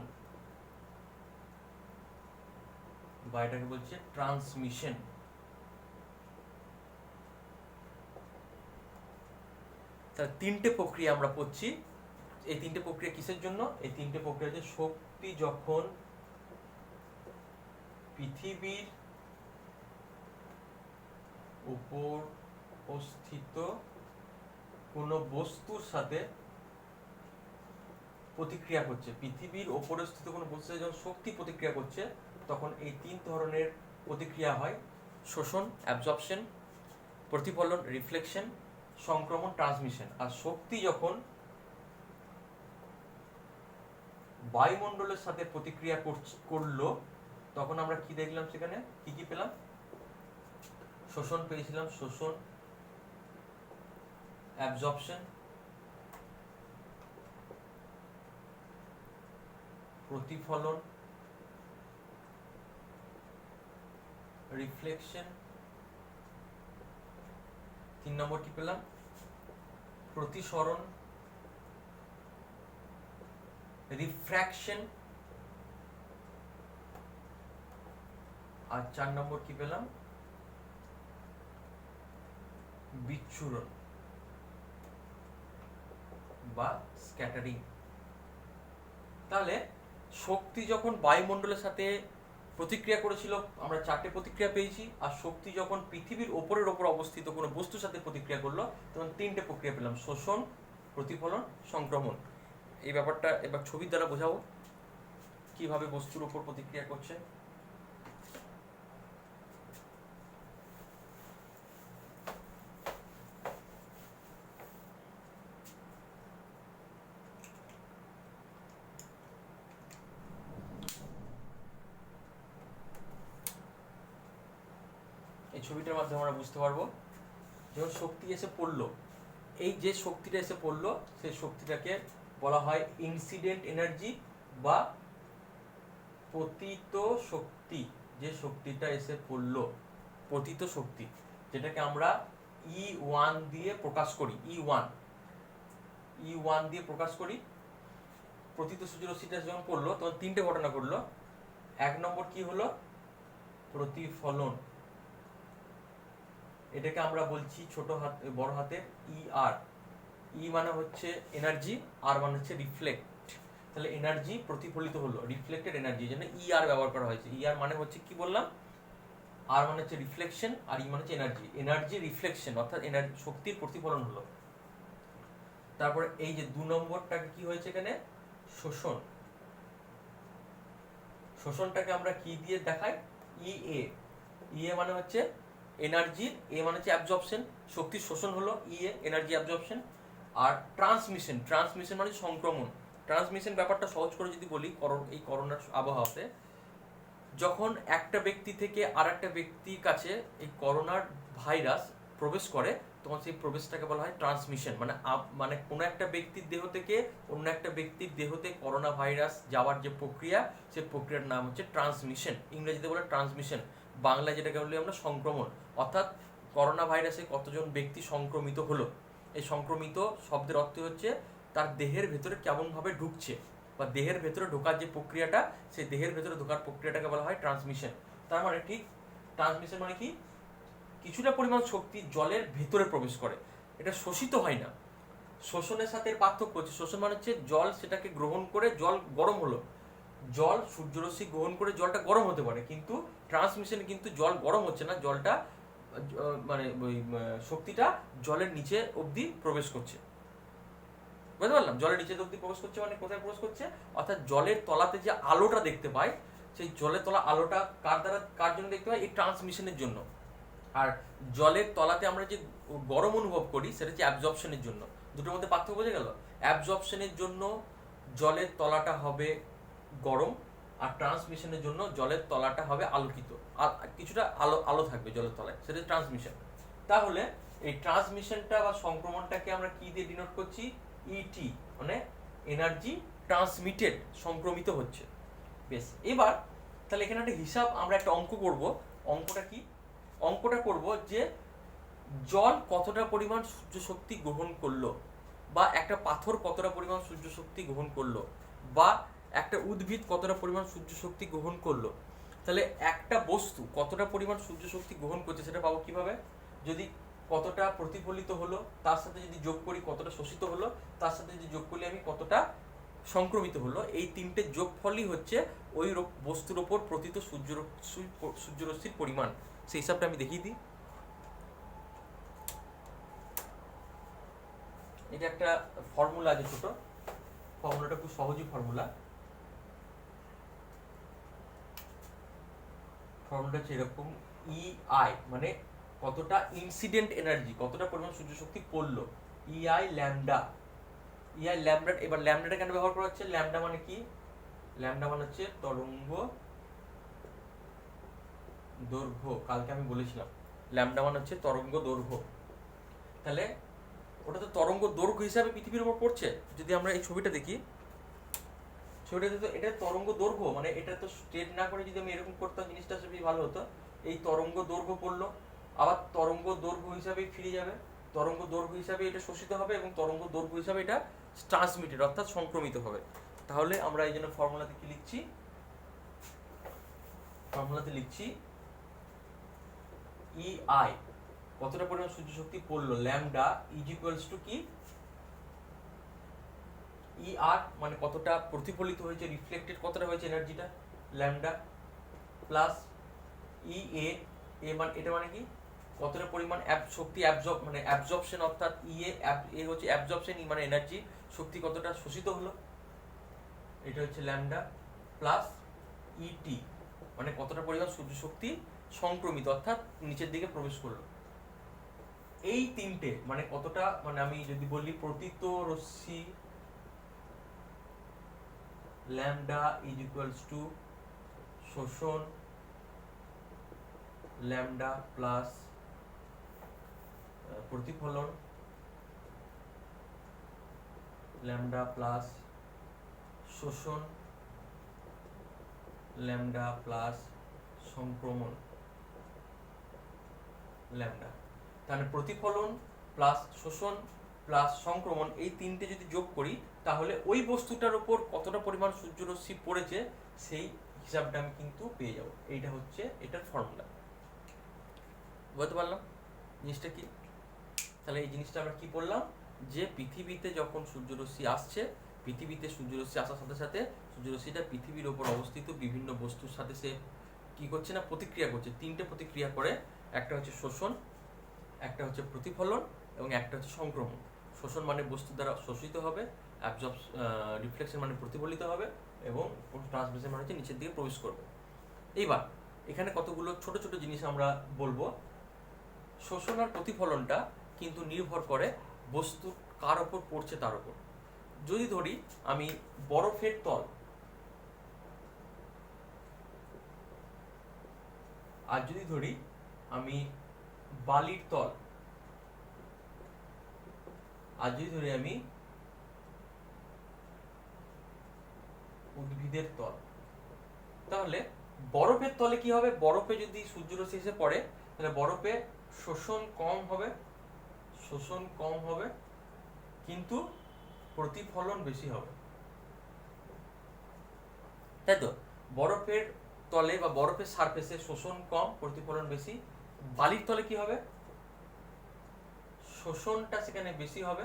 বা এটাকে বলছে ট্রান্সমিশন। তাহলে 3টে প্রক্রিয়া আমরা পড়ছি। এই 3টে প্রক্রিয়া কিসের জন্য? এই 3টে প্রক্রিয়া হচ্ছে শক্তি যখন পৃথিবীর উপর অবস্থিত কোনো বস্তুর সাথে প্রতিক্রিয়া করছে, পৃথিবীর ওপরে স্থিত কোনো বস্তুর সাথে যখন শক্তি প্রতিক্রিয়া করছে, তখন এই 3 ধরনের প্রতিক্রিয়া হয়: শোষণ অ্যাবজর্পশন, প্রতিফলন রিফ্লেকশন, সংক্রমণ ট্রান্সমিশন। আর শক্তি যখন বায়ুমণ্ডলের সাথে প্রতিক্রিয়া করলো, তখন আমরা কি দেখলাম? সেখানে কি কি পেলাম? শোষণ পেয়েছিলাম, শোষণ, অ্যাবজর্পশন, প্রতিফলন, রিফ্লেকশন। 3 নম্বর কি পেলাম? প্রতিসরণ, রিফ্র্যাকশন। আর 4 নম্বর কি পেলাম? বিচ্ছুরণ বা স্ক্যাটারিং। তাহলে শক্তি যখন বায়ুমণ্ডলের সাথে প্রতিক্রিয়া করেছিল, আমরা 4টে প্রতিক্রিয়া পেয়েছি। আর শক্তি যখন পৃথিবীর ওপরের ওপর অবস্থিত কোনো বস্তুর সাথে প্রতিক্রিয়া করলো তখন 3টে প্রক্রিয়া পেলাম, শোষণ, প্রতিফলন, সংক্রমণ। এই ব্যাপারটা এবার ছবির দ্বারা বোঝাবো কিভাবে বস্তুর ওপর প্রতিক্রিয়া করছে। এই ছবিটার মাধ্যমে আমরা বুঝতে পারবো যখন শক্তি এসে পড়লো, এই যে শক্তিটা এসে পড়লো সেই শক্তিটাকে বলা হয় ইনসিডেন্ট এনার্জি বা পতিত শক্তি। যে শক্তিটা এসে পড়লো পতিত শক্তি, যেটাকে আমরা E1 দিয়ে প্রকাশ করি। E1 দিয়ে প্রকাশ করি। পতিত সূর্যরশ্মিটা যখন পড়লো তখন 3টে ঘটনা ঘটলো। 1 নম্বর কি হলো? প্রতিফলন। এটাকে আমরা বলছি ছোট হাত বড় হাতে ER। ই মানে হচ্ছে এনার্জি, আর মানে হচ্ছে রিফ্লেক্ট। তাহলে এনার্জি প্রতিফলিত হলো, রিফ্লেক্টেড এনার্জি, জন্য ER ব্যবহার করা হয়েছে। ER মানে হচ্ছে কি বললাম, আর মানে হচ্ছে রিফ্লেকশন, আর ই মানে হচ্ছে এনার্জি। এনার্জি রিফ্লেকশন অর্থাৎ এনার্জি শক্তির প্রতিফলন হলো। তারপরে এই যে 2 নম্বরটাকে কি হয়েছে এখানে? শোষণ। শোষণটাকে আমরা কি দিয়ে দেখাই? EA মানে হচ্ছে এনার্জি, এ মানে হচ্ছে অ্যাবজর্পশন, শক্তির শোষণ হলো, EA এনার্জি অ্যাবজর্পশন। আর ট্রান্সমিশন মানে সংক্রমণ। ট্রান্সমিশন ব্যাপারটা সহজ করে যদি বলি, এই করোনার আবহাওয়াতে যখন একটা ব্যক্তি থেকে আর একটা ব্যক্তির কাছে এই করোনার ভাইরাস প্রবেশ করে তখন সেই প্রবেশটাকে বলা হয় ট্রান্সমিশন। মানে কোনো একটা ব্যক্তির দেহ থেকে অন্য একটা ব্যক্তির দেহতে করোনা ভাইরাস যাওয়ার যে প্রক্রিয়া, সেই প্রক্রিয়ার নাম হচ্ছে ট্রান্সমিশন। ইংরেজিতে বলে ট্রান্সমিশন, বাংলায় যেটাকে বলি আমরা সংক্রমণ। অর্থাৎ করোনা ভাইরাসে কতজন ব্যক্তি সংক্রমিত হলো, এই সংক্রমিত শব্দের অর্থ হচ্ছে তার দেহের ভেতরে কেমনভাবে ঢুকছে, বা দেহের ভেতরে ঢোকার যে প্রক্রিয়াটা, সেই দেহের ভেতরে ঢোকার প্রক্রিয়াটাকে বলা হয় ট্রান্সমিশন। তার মানে ঠিক ট্রান্সমিশন মানে কি? কিছুটা পরিমাণ শক্তি জলের ভেতরে প্রবেশ করে, এটা শোষিত হয় না। শোষণের সাথে পার্থক্য হচ্ছে, শোষণ মানে হচ্ছে জল সেটাকে গ্রহণ করে জল গরম হলো, জল সূর্যরশ্মি গ্রহণ করে জলটা গরম হতে পারে, কিন্তু ট্রান্সমিশনে কিন্তু জল গরম হচ্ছে না, জলটা মানে ওই শক্তিটা জলের নিচে অবধি প্রবেশ করছে। বুঝতে পারলাম? জলের নিচে অবধি প্রবেশ করছে মানে কোথায় প্রবেশ করছে? অর্থাৎ জলের তলাতে যে আলোটা দেখতে পাই, সেই জলের তলা আলোটা কার জন্য দেখতে পাই? এই ট্রান্সমিশনের জন্য। আর জলের তলাতে আমরা যে গরম অনুভব করি সেটা হচ্ছে অ্যাবজর্পশনের জন্য। দুটোর মধ্যে পার্থক্য বোঝা গেল? অ্যাবজর্পশনের জন্য জলের তলাটা হবে গরম, আর ট্রান্সমিশনের জন্য জলের তলাটা হবে আলোকিত, আর কিছুটা আলো থাকবে জলের তলায়, সেটা ট্রান্সমিশন। তাহলে এই ট্রান্সমিশনটা বা সংক্রমণটাকে আমরা কি দিয়ে ডিনোট করছি? ET, মানে এনার্জি ট্রান্সমিটেড, সংক্রমিত হচ্ছে। বেশ, এবার তাহলে এখানে একটা হিসাব, আমরা একটা অঙ্ক করব। অঙ্কটা কি? অঙ্কটা করব যে জল কতটা পরিমাণ সূর্য শক্তি গ্রহণ করলো, বা একটা পাথর কতটা পরিমাণ সূর্য শক্তি গ্রহণ করলো, বা একটা উদ্ভিদ কতটা পরিমাণ সূর্য শক্তি গ্রহণ করলো। তাহলে একটা বস্তু কতটা পরিমাণ সূর্য শক্তি গ্রহণ করছে সেটা পাবো কিভাবে? যদি কতটা প্রতিফলিত হলো তার সাথে যদি যোগ করি কতটা শোষিত হলো, তার সাথে যদি যোগ করি আমি কতটা সংক্রমিত হলো, এই 3টে যোগফলই হচ্ছে ওই বস্তুর ওপর পতিত সূর্যরশ্মির পরিমাণ। সেই হিসাবটা আমি দেখিয়ে দিই। এটা একটা ফর্মুলা আছে ছোট, ফর্মুলাটা খুব সহজই ফর্মুলাটা হচ্ছে এরকম। EI মানে কতটা ইনসিডেন্ট এনার্জি, কতটা পরিমাণ সূর্য শক্তি পড়লো, EI ল্যামডা। এবার ল্যামডাটা কেন ব্যবহার করা হচ্ছে? ল্যামডা মানে কি? ল্যামডা মানে হচ্ছে তরঙ্গ দৈর্ঘ্য। কালকে আমি বলেছিলাম ল্যামডা মানে হচ্ছে তরঙ্গ দৈর্ঘ্য। তাহলে ওটা তো তরঙ্গ দৈর্ঘ্য হিসাবে পৃথিবীর উপর পড়ছে। যদি আমরা এই ছবিটা দেখি, ছবিটাতে তো এটা তরঙ্গ দৈর্ঘ্য, মানে এটা তো স্ট্রেট না করে যদি আমি এরকম করতাম জিনিসটা বেশি ভালো হতো। এই তরঙ্গ দৈর্ঘ্য পড়লো, আবার তরঙ্গ দৈর্ঘ্য হিসাবে ফিরে যাবে, তরঙ্গ দৈর্ঘ্য হিসাবে এটা শোষিত হবে, এবং তরঙ্গ দৈর্ঘ্য হিসাবে এটা ট্রান্সমিটেড অর্থাৎ সংক্রমিত হবে। তাহলে আমরা এই জন্য ফর্মুলাতে কি লিখছি? ফর্মুলাতে লিখছি EI কতটা পরিমাণ সূর্য শক্তি পড়লো, ল্যামডা ইজ ইকুয়ালস টু কি? ER মানে কতটা প্রতিফলিত হয়েছে, রিফ্লেক্টেড কতটা হয়েছে এনার্জিটা, ল্যামডা প্লাস ই এ, মানে এটা মানে কি কতটা পরিমাণ শক্তি মানে অ্যাবজর্পশন, অর্থাৎ এ হচ্ছে অ্যাবজর্পশন, ই মানে এনার্জি, শক্তি কতটা শোষিত হলো, এটা হচ্ছে ল্যামডা, প্লাস ইটি মানে কতটা পরিমাণ সূর্য শক্তি সংক্রমিত অর্থাৎ নিচের দিকে প্রবেশ করলো। এই তিনটে মানে কতটা, মানে আমি যদি বলি পতিত রশ্মি ল্যামডা ইজ ইকুয়ালস টু শোষণ ল্যামডা প্লাস প্রতিফলন ল্যামডা প্লাস শোষণ ল্যামডা প্লাস সংক্রমণ ল্যামডা। তাহলে প্রতিফলন প্লাস শোষণ প্লাস সংক্রমণ এই তিনটে যদি যোগ করি তাহলে ওই বস্তুটার উপর কতটা পরিমাণ সূর্যরশ্মি পড়েছে সেই হিসাবটা আমি কিন্তু পেয়ে যাব। এইটা হচ্ছে এটার ফর্মুলা। বুঝতে পারলাম জিনিসটা কি? তাহলে এই জিনিসটা আমরা কি বললাম, যে পৃথিবীতে যখন সূর্যরশ্মি আসছে, পৃথিবীতে সূর্যরশ্মি আসার সাথে সাথে সূর্যরশ্মিটা পৃথিবীর ওপর অবস্থিত বিভিন্ন বস্তুর সাথে সে কি করছে না, প্রতিক্রিয়া করছে। তিনটে প্রতিক্রিয়া করে, একটা হচ্ছে শোষণ, একটা হচ্ছে প্রতিফলন এবং একটা হচ্ছে সংক্রমণ। শোষণ মানে বস্তু দ্বারা শোষিত হবে, রিফ্লেকশন মানে প্রতিফলিত হবে, এবং ট্রান্সমিশন মানে হচ্ছে নিচের দিকে প্রবেশ করবে। এইবার এখানে কতগুলো ছোট ছোট জিনিস আমরা বলবো। শোষণ আর প্রতিফলনটা কিন্তু নির্ভর করে বস্তু কার ওপর পড়ছে তার উপর। যদি ধরি আমি বরফের তল আর যদি ধরি আমি বালির তল আর যদি ধরি আমি উদ্ভিদের তল, তাহলে বরফের তলে কি হবে, বরফে যদি সূর্যরশ্মি এসে পড়ে তাহলে বরফে শোষণ কম হবে কিন্তু প্রতিফলন বেশি হবে, তাই তো? বরফের তলে বা বরফের সারফেসে শোষণ কম, প্রতিফলন বেশি। বালির তলে কি হবে, শোষণটা সেখানে বেশি হবে,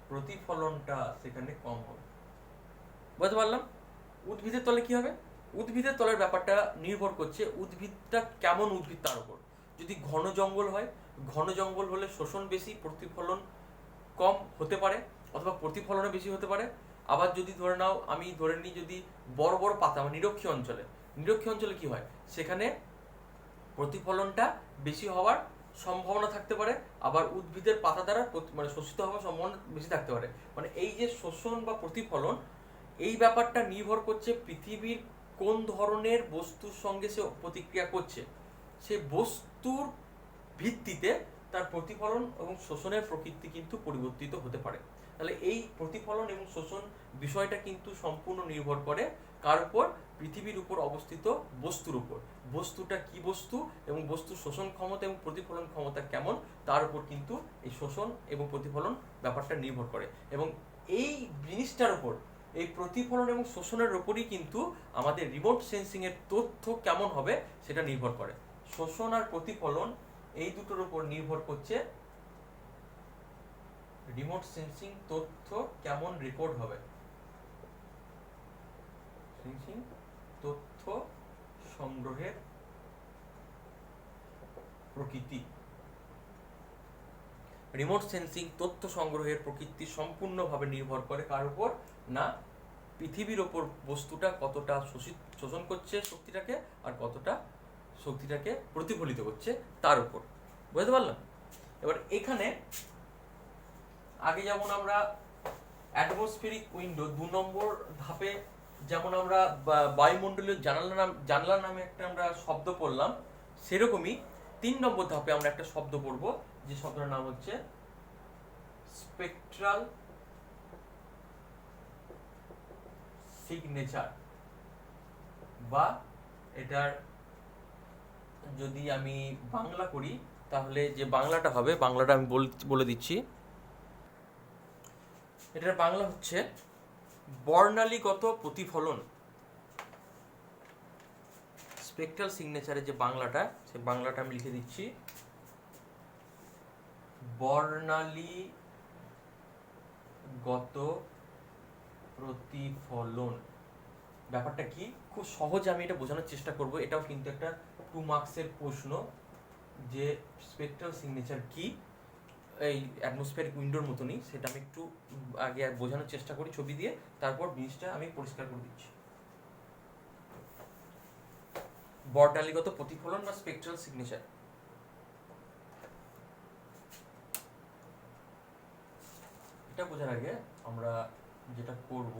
প্রতিফলনটা সেখানে কম হবে। বুঝতে পারলাম? উদ্ভিদের তলে কি হবে, উদ্ভিদের তলের ব্যাপারটা নির্ভর করছে উদ্ভিদটা কেমন উদ্ভিদ তার উপর। যদি ঘন জঙ্গল হয়, ঘন জঙ্গল হলে শোষণ বেশি, প্রতিফলন কম হতে পারে, অথবা প্রতিফলনও বেশি হতে পারে। আবার যদি ধরে নাও, আমি ধরে নিই যদি বড় বড় পাতা মানে নিরক্ষীয় অঞ্চলে কি হয়, সেখানে প্রতিফলনটা বেশি হওয়ার সম্ভাবনা থাকতে পারে, আবার উদ্ভিদের পাতা দ্বারা মানে শোষিত হওয়ার সম্ভাবনা বেশি থাকতে পারে। মানে এই যে শোষণ বা প্রতিফলন, এই ব্যাপারটা নির্ভর করছে পৃথিবীর কোন ধরনের বস্তুর সঙ্গে সে প্রতিক্রিয়া করছে, সে বস্তুর ভিত্তিতে তার প্রতিফলন এবং শোষণের প্রকৃতি কিন্তু পরিবর্তিত হতে পারে। তাহলে এই প্রতিফলন এবং শোষণ বিষয়টা কিন্তু সম্পূর্ণ নির্ভর করে কার উপর, পৃথিবীর উপর অবস্থিত বস্তুর উপর। বস্তুটা কি বস্তু এবং বস্তুর শোষণ ক্ষমতা এবং প্রতিফলন ক্ষমতা কেমন, তার উপর কিন্তু এই শোষণ এবং প্রতিফলন ব্যাপারটা নির্ভর করে। এবং এই জিনিসটার উপর, এই প্রতিফলন এবং শোষণের উপরই কিন্তু আমাদের রিমোট সেন্সিং এর তথ্য কেমন হবে সেটা নির্ভর করে। শোষণ আর প্রতিফলন এই দুটোর উপর নির্ভর করছে রিমোট সেন্সিং তথ্য কেমন রেকর্ড হবে। সেন্সিং তথ্য সংগ্রহের প্রকৃতি, রিমোট সেন্সিং তথ্য সংগ্রহের প্রকৃতি সম্পূর্ণভাবে নির্ভর করে কার উপর না, পৃথিবীর ওপর বস্তুটা কতটা শোষণ করছে শক্তিটাকে আর কতটা শক্তিটাকে প্রতিফলিত করছে তার উপর। বুঝতে পারলাম? এবার এখানে আগে যেমন আমরা অ্যাটমসফেরিক উইন্ডো 2 নম্বর ধাপে যেমন আমরা বায়ুমণ্ডলীয় জানলা নামে একটা আমরা শব্দ পড়লাম, সেরকমই 3 নম্বর ধাপে আমরা একটা শব্দ পড়ব, যে শব্দটার নাম হচ্ছে স্পেকট্রাল সিগনেচার, বা এটার যদি আমি বাংলা করি তাহলে যে বাংলাটা হবে, বাংলাটা আমি বলে দিচ্ছি। এটার বাংলা হচ্ছে বর্ণালীগত প্রতিফলন। স্পেকট্রাল সিগনেচারের যে বাংলাটা, সেই বাংলাটা আমি লিখে দিচ্ছি, বর্ণালীগত প্রতিফলন। ব্যাপারটা কি, খুব সহজে আমি এটা বোঝানোর চেষ্টা করব। এটাও কিন্তু একটা 2 মার্কসের প্রশ্ন, যে স্পেকট্রাল সিগনেচার কি, এই অ্যাটমসফিয়ারিক উইন্ডোর মতনই, সেটা আমি একটু আগে বোঝানোর চেষ্টা করি ছবি দিয়ে, তারপর জিনিসটা আমি পরিষ্কার করে দিচ্ছি। বর্ণালীগত প্রতিফলন বা স্পেকট্রাল সিগনেচার। এটা বোঝার আগে আমরা যেটা করব,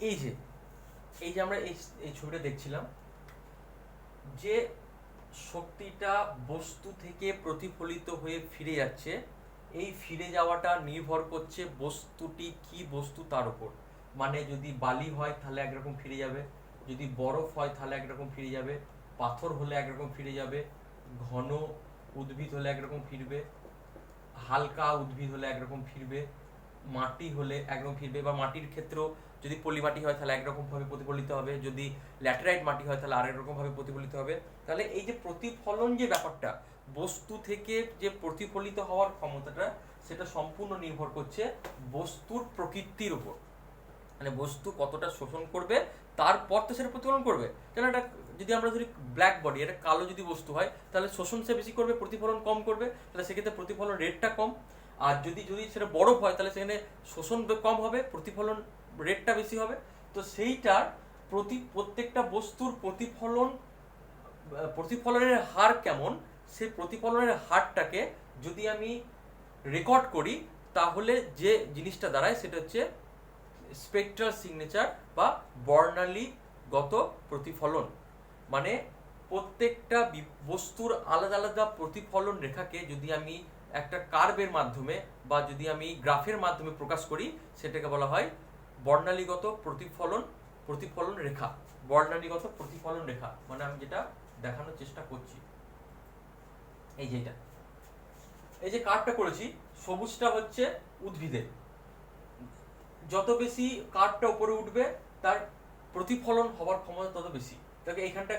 এই যে আমরা এই ছবিটা দেখছিলাম, যে শক্তিটা বস্তু থেকে প্রতিফলিত হয়ে ফিরে যাচ্ছে, এই ফিরে যাওয়াটা নির্ভর করছে বস্তুটি কি বস্তু তার উপর। মানে যদি বালি হয় তাহলে একরকম ফিরে যাবে, যদি বরফ হয় তাহলে একরকম ফিরে যাবে, পাথর হলে একরকম ফিরে যাবে, ঘন উদ্ভিদ হলে একরকম ফিরবে, হালকা উদ্ভিদ হলে একরকম ফিরবে, মাটি হলে একরকম ফিরবে। বা মাটির ক্ষেত্রেও যদি পলি মাটি হয় তাহলে একরকম ভাবে প্রতিফলিত হবে, যদি ল্যাটেরাইট মাটি হয় তাহলে আরেক রকম ভাবে প্রতিফলিত হবে। তাহলে এই যে প্রতিফলন যে ব্যাপারটা, বস্তু থেকে যে প্রতিফলিত হওয়ার ক্ষমতাটা, সেটা সম্পূর্ণ নির্ভর করছে বস্তুর প্রকৃতির উপর। মানে বস্তু কতটা শোষণ করবে তারপর তো সেটা প্রতিফলন করবে। কেন, এটা যদি আমরা ধরি ব্ল্যাক বডি, এটা কালো যদি বস্তু হয় তাহলে শোষণ সে বেশি করবে, প্রতিফলন কম করবে, তাহলে সেক্ষেত্রে প্রতিফলন রেটটা কম। আর যদি সেটা বরফ হয় তাহলে সেখানে শোষণ কম হবে, প্রতিফলন রেটটা বেশি হবে। তো সেইটার প্রত্যেকটা বস্তুর প্রতিফলনের হার কেমন, সেই প্রতিফলনের হারটাকে যদি আমি রেকর্ড করি, তাহলে যে জিনিসটা দাঁড়ায় সেটা হচ্ছে স্পেকট্রাল সিগনেচার বা বর্ণালীগত প্রতিফলন। মানে প্রত্যেকটা বস্তুর আলাদা আলাদা প্রতিফলন রেখাকে যদি আমি একটা কার্ভের মাধ্যমে বা যদি আমি গ্রাফের মাধ্যমে প্রকাশ করি, সেটাকে বলা হয় বর্ণালীগত প্রতিফলন রেখা। বর্ণালীগত প্রতিফলন রেখা মানে আমি যেটা দেখানোর চেষ্টা করছি, এই যে এই যে কার্ভটা করেছি, সবুজটা হচ্ছে উদ্ভিদের, যত বেশি কার্ভটা উপরে উঠবে তার প্রতিফলন হওয়ার ক্ষমতা তত বেশি। তবে এখানটা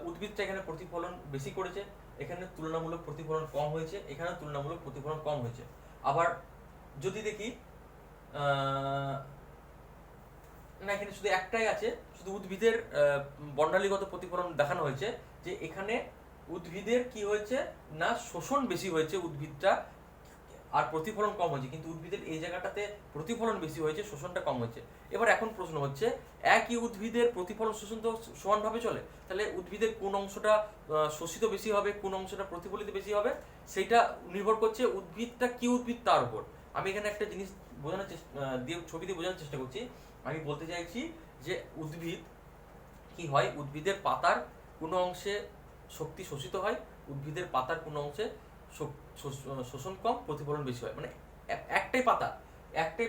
উদ্ভিদটা এখানে প্রতিফলন বেশি করেছে, এখানে তুলনামূলক প্রতিফলন কম হয়েছে, এখানে তুলনামূলক প্রতিফলন কম হয়েছে। আবার যদি দেখি না, এখানে শুধু একটাই আছে, শুধু উদ্ভিদের বর্ণালীগত প্রতিফলন দেখানো হয়েছে, যে এখানে উদ্ভিদের কি হয়েছে না, শোষণ বেশি হয়েছে উদ্ভিদটা, আর প্রতিফলন কম হয়েছে। কিন্তু উদ্ভিদের এই জায়গাটাতে প্রতিফলন বেশি হয়েছে, শোষণটা কম হয়েছে। এবার এখন প্রশ্ন হচ্ছে, একই উদ্ভিদের প্রতিফলন শোষণ তো সমানভাবে চলে, তাহলে উদ্ভিদের কোন অংশটা শোষিত বেশি হবে, কোন অংশটা প্রতিফলিত বেশি হবে, সেটা নির্ভর করছে উদ্ভিদটা কি উদ্ভিদ তার উপর। আমি এখানে একটা জিনিস বোঝানোর দিয়ে ছবি দিয়ে বোঝানোর চেষ্টা করছি। আমি বলতে চাইছি যে উদ্ভিদ কি হয়, উদ্ভিদের পাতার কোনো অংশে শক্তি শোষিত হয়, উদ্ভিদের পাতার কোনো অংশে শোষণ কম, প্রতিফলন বেশি হয়। মানে একটাই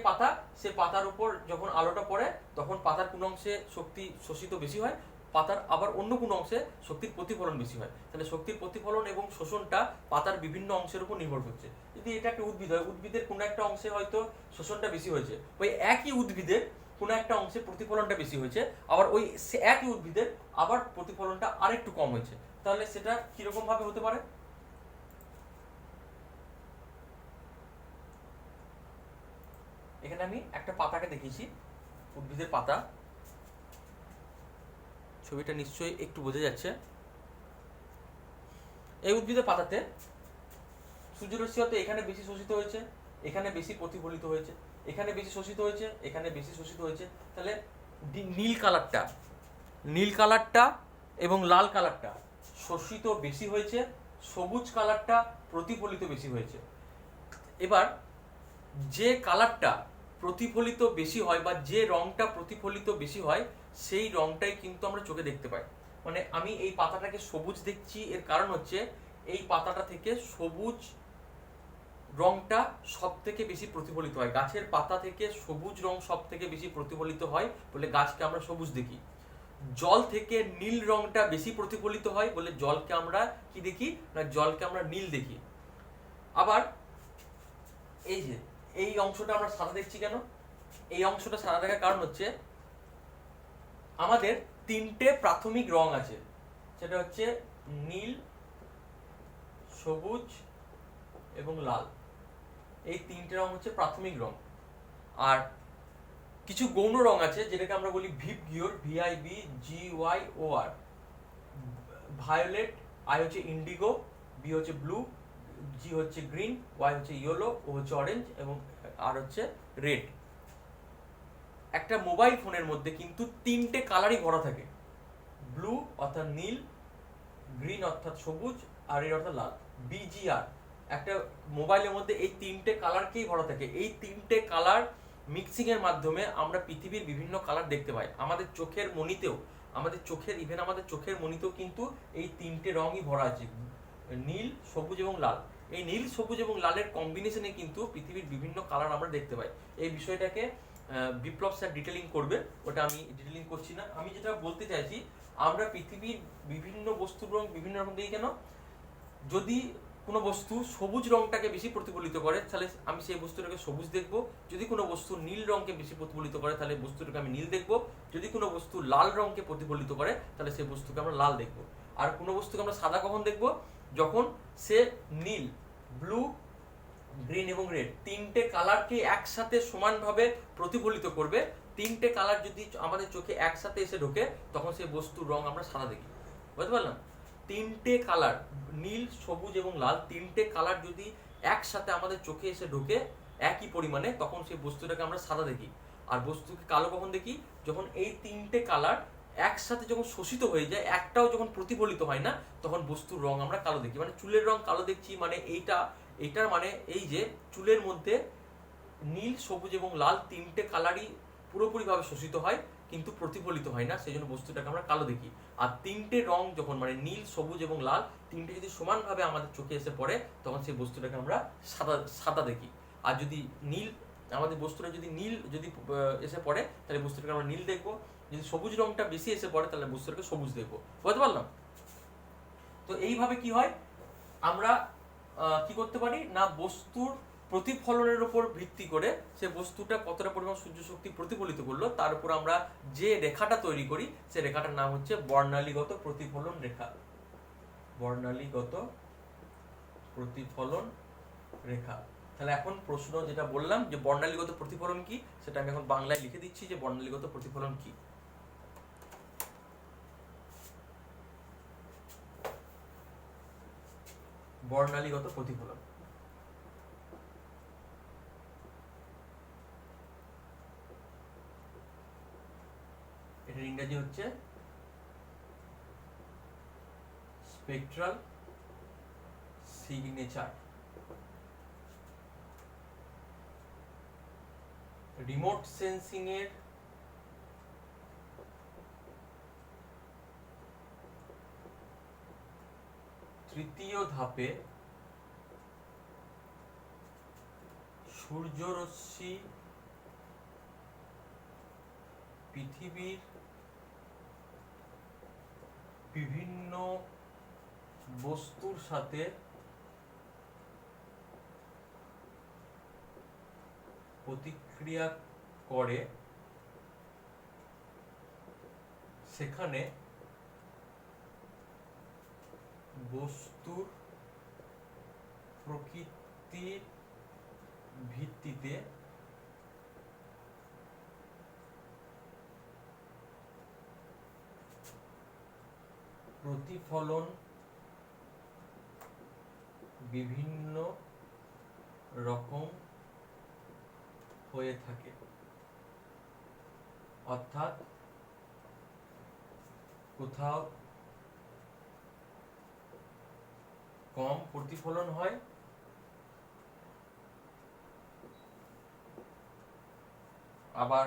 পাতা, সে পাতার উপর যখন আলোটা পড়ে তখন পাতার কোনো অংশে শক্তি শোষিত বেশি হয়, পাতার আবার অন্য কোনো অংশে শক্তির প্রতিফলন বেশি হয়। তাহলে শক্তির প্রতিফলন এবং শোষণটা পাতার বিভিন্ন অংশের উপর নির্ভর করছে। যদি এটা একটা উদ্ভিদ হয়, উদ্ভিদের কোনো একটা অংশে হয়তো শোষণটা বেশি হয়েছে, ওই একই উদ্ভিদের কোনো একটা অংশে প্রতিফলনটা বেশি হয়েছে, আবার ওই একই উদ্ভিদের আবার প্রতিফলনটা আরেকটু কম হয়েছে। তাহলে সেটা কিরকম ভাবে হতে পারে? এখানে আমি একটা পাতাকে দেখিয়েছি, উদ্ভিদের পাতা, ছবিটা নিশ্চয়ই একটু বোঝা যাচ্ছে। এই উদ্ভিদের পাতাতে সূর্যরশ্মি হয়তো এখানে বেশি শোষিত হয়েছে, এখানে বেশি প্রতিফলিত হয়েছে, এখানে বেশি শোষিত হয়েছে, এখানে বেশি শোষিত হয়েছে। তাহলে নীল কালারটা এবং লাল কালারটা শোষিত বেশি হয়েছে, সবুজ কালারটা প্রতিফলিত বেশি হয়েছে। এবার যে কালারটা প্রতিফলিত বেশি হয় বা যে রংটা প্রতিফলিত বেশি হয়, সেই রংটাই কিন্তু আমরা চোখে দেখতে পাই। মানে আমি এই পাতাটাকে সবুজ দেখছি, এর কারণ হচ্ছে এই পাতাটা থেকে সবুজ রংটা সব থেকে বেশি প্রতিফলিত হয়। গাছের পাতা থেকে সবুজ রং সব থেকে বেশি প্রতিফলিত হয় বলে গাছকে আমরা সবুজ দেখি। জল থেকে নীল রংটা বেশি প্রতিফলিত হয় বলে জলকে আমরা কি দেখি না, জলকে আমরা নীল দেখি। আবার এই যে এই অংশটা আমরা সাদা দেখছি কেন, এই অংশটা সাদা দেখার কারণ হচ্ছে আমাদের তিনটে প্রাথমিক রং আছে, সেটা হচ্ছে নীল, সবুজ এবং লাল। এই তিনটে রং হচ্ছে প্রাথমিক রং। আর কিছু গৌণ রং আছে যেটাকে আমরা বলি ভিপ গিওর, VIBGYOR। ভায়োলেট, আই হচ্ছে ইন্ডিগো, বি হচ্ছে ব্লু, জি হচ্ছে গ্রিন, ওয়াই হচ্ছে ইয়েলো, ও হচ্ছে অরেঞ্জ এবং আর হচ্ছে রেড। একটা মোবাইল ফোনের মধ্যে কিন্তু তিনটে কালারই ভরা থাকে, ব্লু অর্থাৎ নীল, গ্রিন অর্থাৎ সবুজ, আর রেড অর্থাৎ লাল। BGR, একটা মোবাইলের মধ্যে এই তিনটে কালারকেই ভরা থাকে। এই তিনটে কালার মিক্সিং এর মাধ্যমে আমরা পৃথিবীর বিভিন্ন কালার দেখতে পাই। আমাদের চোখের মনিতেও, আমাদের চোখের মনিতেও কিন্তু এই তিনটে রঙই ভরা আছে, নীল, সবুজ এবং লাল। এই নীল, সবুজ এবং লালের কম্বিনেশনে কিন্তু পৃথিবীর বিভিন্ন কালার আমরা দেখতে পাই। এই বিষয়টাকে বিপ্লব স্যার ডিটেলিং করবে, ওটা আমি ডিটেলিং করছি না। আমি যেটা বলতে চাইছি, আমরা পৃথিবীর বিভিন্ন বস্তুর রং বিভিন্ন রকম দেখি কেন? যদি কোনো বস্তু সবুজ রংটাকে বেশি প্রতিফলিত করে তাহলে আমি সেই বস্তুটাকে সবুজ দেখব। যদি কোনো বস্তু নীল রংকে বেশি প্রতিফলিত করে তাহলে বস্তুটাকে আমি নীল দেখব। যদি কোনো বস্তু লাল রংকে প্রতিফলিত করে তাহলে সেই বস্তুকে আমরা লাল দেখব। আর কোনো বস্তুকে আমরা সাদা কখন দেখব? যখন সে নীল, ব্লু, গ্রিন এবং রেড তিনটে কালারকে একসাথে সমানভাবে প্রতিফলিত করবে। তিনটে কালার যদি আমাদের চোখে একসাথে এসে ঢোকে তখন সেই বস্তুর রং আমরা সাদা দেখি। বুঝতে পারলাম? তিনটে কালার, নীল, সবুজ এবং লাল, তিনটে কালার যদি একসাথে আমাদের চোখে এসে ঢোকে একই পরিমাণে, তখন সেই বস্তুটাকে আমরা সাদা দেখি। আর বস্তুকে কালো কখন দেখি? যখন এই তিনটে কালার একসাথে যখন শোষিত হয়ে যায়, একটাও যখন প্রতিফলিত হয় না, তখন বস্তুর রং আমরা কালো দেখি। মানে চুলের রং কালো দেখছি মানে এইটার মানে এই যে চুলের মধ্যে নীল, সবুজ এবং লাল তিনটে কালারই পুরোপুরিভাবে শোষিত হয় কিন্তু প্রতিফলিত হয় না, সেই জন্য বস্তুটাকে আমরা কালো দেখি। আর তিনটে রং যখন মানে নীল, সবুজ এবং লাল তিনটে যদি সমানভাবে আমাদের চোখে এসে পড়ে তখন সেই বস্তুটাকে আমরা সাদা দেখি। আর যদি নীল, আমাদের বস্তুটা যদি নীল যদি এসে পড়ে তাহলে বস্তুটাকে আমরা নীল দেখবো। যদি সবুজ রংটা বেশি এসে পড়ে তাহলে বস্তুটাকে সবুজ দেখবো। বুঝতে পারলাম? তো এইভাবে কি হয়, আমরা কি করতে পারি না, বস্তুর প্রতিফলনের উপর ভিত্তি করে সে বস্তুটা কতটা পরিমাণ সূর্য শক্তি প্রতিফলিত করলো তার উপর আমরা যে রেখাটা তৈরি করি সে রেখাটার নাম হচ্ছে বর্ণালীগত প্রতিফলন রেখা। বর্ণালীগত প্রতিফলন রেখা। তাহলে এখন প্রশ্ন যেটা বললাম যে বর্ণালীগত প্রতিফলন কি, সেটা আমি এখন বাংলায় লিখে দিচ্ছি যে বর্ণালীগত প্রতিফলন কি। বর্ণালীগত প্রতিফলন, এটার ইংরেজি হচ্ছে স্পেকট্রাল সিগনেচার। রিমোট সেন্সিং এর তৃতীয় ধাপে সূর্যরশ্মি পৃথিবীর বিভিন্ন বস্তুর সাথে প্রতিক্রিয়া করে, সেখানে বস্তুর প্রকৃতির ভিত্তিতে প্রতিফলন বিভিন্ন রকম হয়ে থাকে। অর্থাৎ কোথাও কম প্রতিফলন হয়, আবার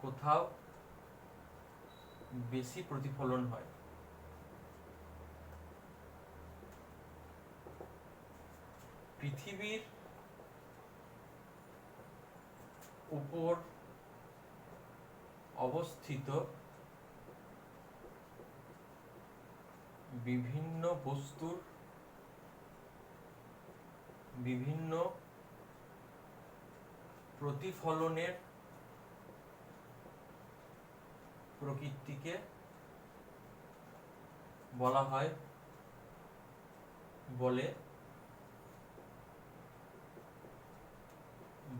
কোথাও বেশি প্রতিফলন হয়। পৃথিবীর উপর অবস্থিত বিভিন্ন বস্তুর বিভিন্ন প্রতিফলনের প্রকৃতিকে বলা হয় বলে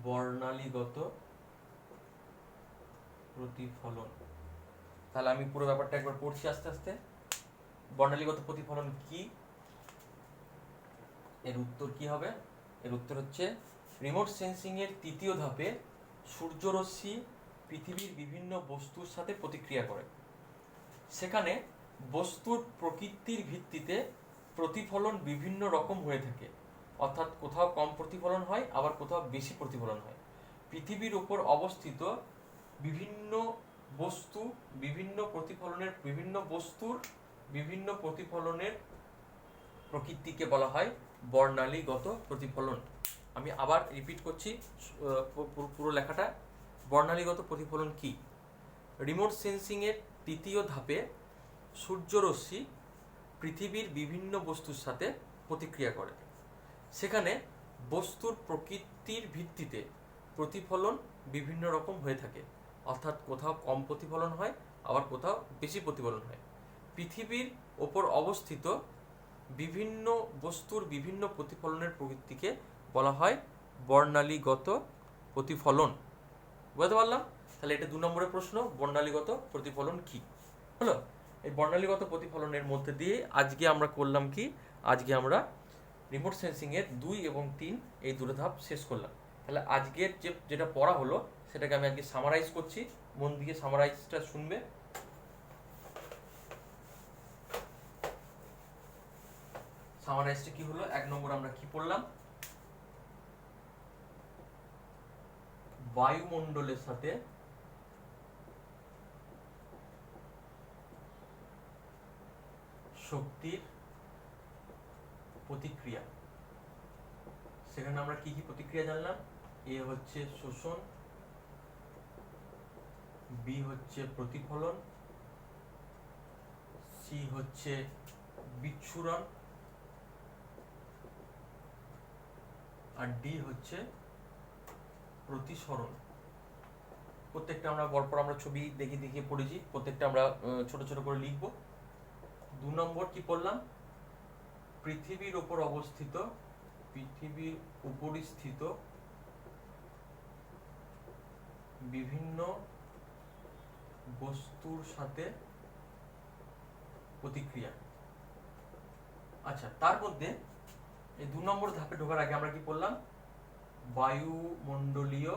বর্ণালীগত প্রতিফলন। তাহলে আমি পুরো ব্যাপারটা একবার পড়ছি আস্তে আস্তে। বর্ণালীগত প্রতিফলন কি? এর উত্তর কি হবে? এর উত্তর হচ্ছে রিমোট সেন্সিং এর তৃতীয় ধাপে সূর্যরশ্মি পৃথিবীর বিভিন্ন বস্তুর সাথে প্রতিক্রিয়া করে। সেখানে বস্তুর প্রকৃতির ভিত্তিতে প্রতিফলন বিভিন্ন রকম হয়ে থাকে, অর্থাৎ কোথাও কম প্রতিফলন হয়, আবার কোথাও বেশি প্রতিফলন হয়। পৃথিবীর উপর অবস্থিত বিভিন্ন বস্তু বিভিন্ন প্রতিফলনের প্রকৃতিকে বলা হয় বর্ণালীগত প্রতিফলন। আমি আবার রিপিট করছি পুরো লেখাটা। বর্ণালীগত প্রতিফলন কি? রিমোট সেন্সিং এর তৃতীয় ধাপে সূর্যরশ্মি পৃথিবীর বিভিন্ন বস্তুর সাথে প্রতিক্রিয়া করে। সেখানে বস্তুর প্রকৃতির ভিত্তিতে প্রতিফলন বিভিন্ন রকম হয়ে থাকে, অর্থাৎ কোথাও কম প্রতিফলন হয়, আবার কোথাও বেশি প্রতিফলন হয়। পৃথিবীর ওপর অবস্থিত বিভিন্ন বস্তুর বিভিন্ন প্রতিফলনের প্রকৃতিকে বলা হয় বর্ণালীগত প্রতিফলন। বুঝতে পারলাম? তাহলে এটা 2 নম্বরের প্রশ্ন, বর্ণালীগত প্রতিফলন কি হলো। এই বর্ণালীগত প্রতিফলনের মধ্যে দিয়ে আজকে আমরা করলাম কি, আজকে আমরা রিমোট সেন্সিং এর 2 এবং 3 এই দুটো ধাপ শেষ করলাম। তাহলে আজকের যেটা পড়া হলো সেটাকে আমি আজকে সামারাইজ করছি, মন দিয়ে সামারাইজটা শুনবে। সামারাইজটা কি হলো? 1 নম্বর আমরা কি পড়লাম? বায়ুমণ্ডলের সাথে শক্তির প্রতিক্রিয়া। সেখানে আমরা কি কি প্রতিক্রিয়া জানলাম? এ হচ্ছে শোষণ, বি হচ্ছে প্রতিফলন, সি হচ্ছে বিচ্ছুরণ, আর ডি হচ্ছে প্রতিসরণ। প্রত্যেকটা আমরা পরপর আমরা ছবি দেখে দেখে পড়েছি, প্রত্যেকটা আমরা ছোট ছোট করে লিখবো। 2 নম্বর কি পড়লাম? পৃথিবীর উপর স্থিত বিভিন্ন বস্তুর সাথে প্রতিক্রিয়া। আচ্ছা, তার মধ্যে এই 2 নম্বর ধাপে ঢোকার আগে আমরা কি পড়লাম? বায়ুমণ্ডলীয়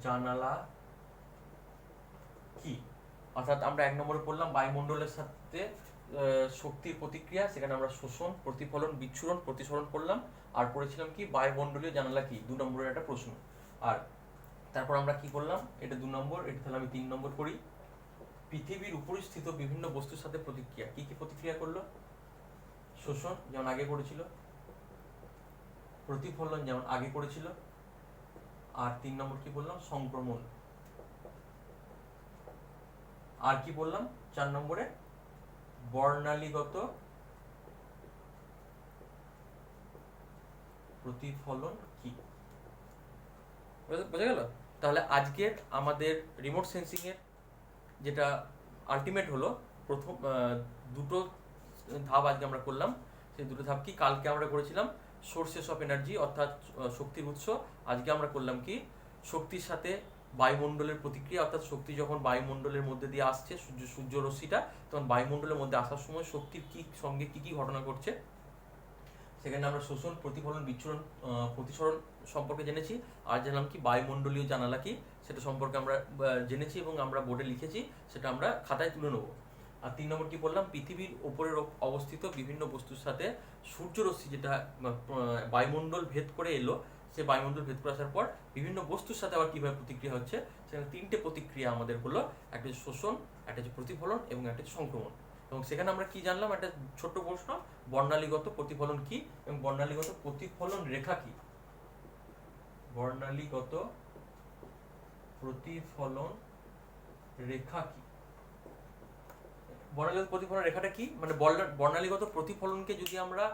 জানালা কি? অর্থাৎ আমরা 1 নম্বরে পড়লাম বায়ুমণ্ডলের সাথে শক্তির প্রতিক্রিয়া, সেখানে আমরা শোষণ, প্রতিফলন, বিচ্ছুরণ, প্রতিসরণ পড়লাম। আর পড়েছিলাম কি বায়ুমণ্ডলীয় জানালা কি, 2 নম্বরের একটা প্রশ্ন। আর তারপর আমরা কি করলাম? এটা 2 নম্বর, এটা তাহলে আমি 3 নম্বর করি। পৃথিবীর উপরিস্থিত বিভিন্ন বস্তুর সাথে প্রতিক্রিয়া। কি কি প্রতিক্রিয়া করলো? শোষণ, যেমন আগে করেছিল, প্রতিফলন যেমন আগে করেছিল, আর 3 নম্বর কি বললাম? সংক্রমণ। আর কি বললাম 4 নম্বরে? বর্ণালীগত প্রতিফলন কি? বোঝা গেল? তাহলে আজকের আমাদের রিমোট সেন্সিং এর যেটা আলটিমেট হলো, প্রথম 2টো ধাপ আজকে আমরা করলাম। সেই 2টো ধাপ কি? কালকে আমরা করেছিলাম সোর্সেস অফ এনার্জি, অর্থাৎ শক্তির উৎস। আজকে আমরা করলাম কি? শক্তির সাথে বায়ুমণ্ডলের প্রতিক্রিয়া, অর্থাৎ শক্তি যখন বায়ুমণ্ডলের মধ্যে দিয়ে আসছে, সূর্য রশ্মিটা তখন বায়ুমণ্ডলের মধ্যে আসার সময় শক্তির সঙ্গে কি কি ঘটনা ঘটছে সেখানে আমরা শোষণ, প্রতিফলন, বিচ্ছুরণ, প্রতিসরণ সম্পর্কে জেনেছি। আর জানলাম কি বায়ুমণ্ডলীয় জানালা কি, সেটা সম্পর্কে আমরা জেনেছি এবং আমরা বোর্ডে লিখেছি, সেটা আমরা খাতায় তুলে নেবো। আর 3 নম্বর কি বললাম? পৃথিবীর ওপরের অবস্থিত বিভিন্ন বস্তুর সাথে সূর্যরশ্মি যেটা বায়ুমণ্ডল ভেদ করে এলো, সে বায়ুমণ্ডল ভেদ করে আসার পর বিভিন্ন বস্তুর সাথে আবার কিভাবে প্রতিক্রিয়া হচ্ছে, সেখানে 3টে প্রতিক্রিয়া আমাদের হলো। একটা হচ্ছে শোষণ, একটা হচ্ছে প্রতিফলন এবং একটা হচ্ছে সংক্রমণ। এবং সেখানে আমরা কি জানলাম? একটা ছোট্ট প্রশ্ন, বর্ণালীগত প্রতিফলন কি এবং বর্ণালীগত প্রতিফলন রেখা কি? বর্ণালীগত প্রতিফলন রেখা কি? বর্ণালীগত প্রতিফলন রেখাটা কি? মানে বর্ণালীগত প্রতিফলনকে যদি আমরা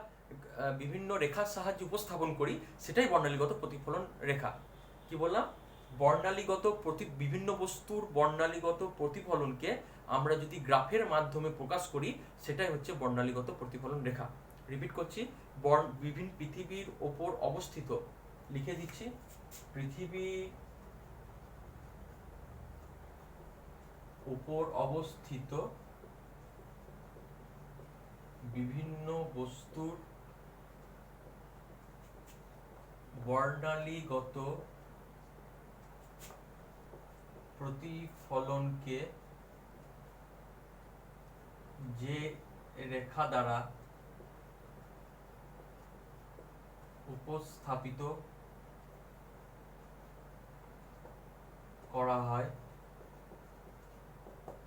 বিভিন্ন রেখার সাহায্যে উপস্থাপন করি সেটাই বর্ণালীগত প্রতিফলন রেখা। কি বললাম? বিভিন্ন বস্তুর বর্ণালীগত প্রতিফলনকে আমরা যদি গ্রাফের মাধ্যমে প্রকাশ করি সেটাই হচ্ছে বর্ণালীগত প্রতিফলন রেখা। রিপিট করছি, পৃথিবীর ওপর অবস্থিত, লিখে দিচ্ছি, পৃথিবীর উপর অবস্থিত বিভিন্ন বস্তুর বর্ণালীগত প্রতিফলনকে যে রেখা দ্বারা উপস্থাপিত করা হয়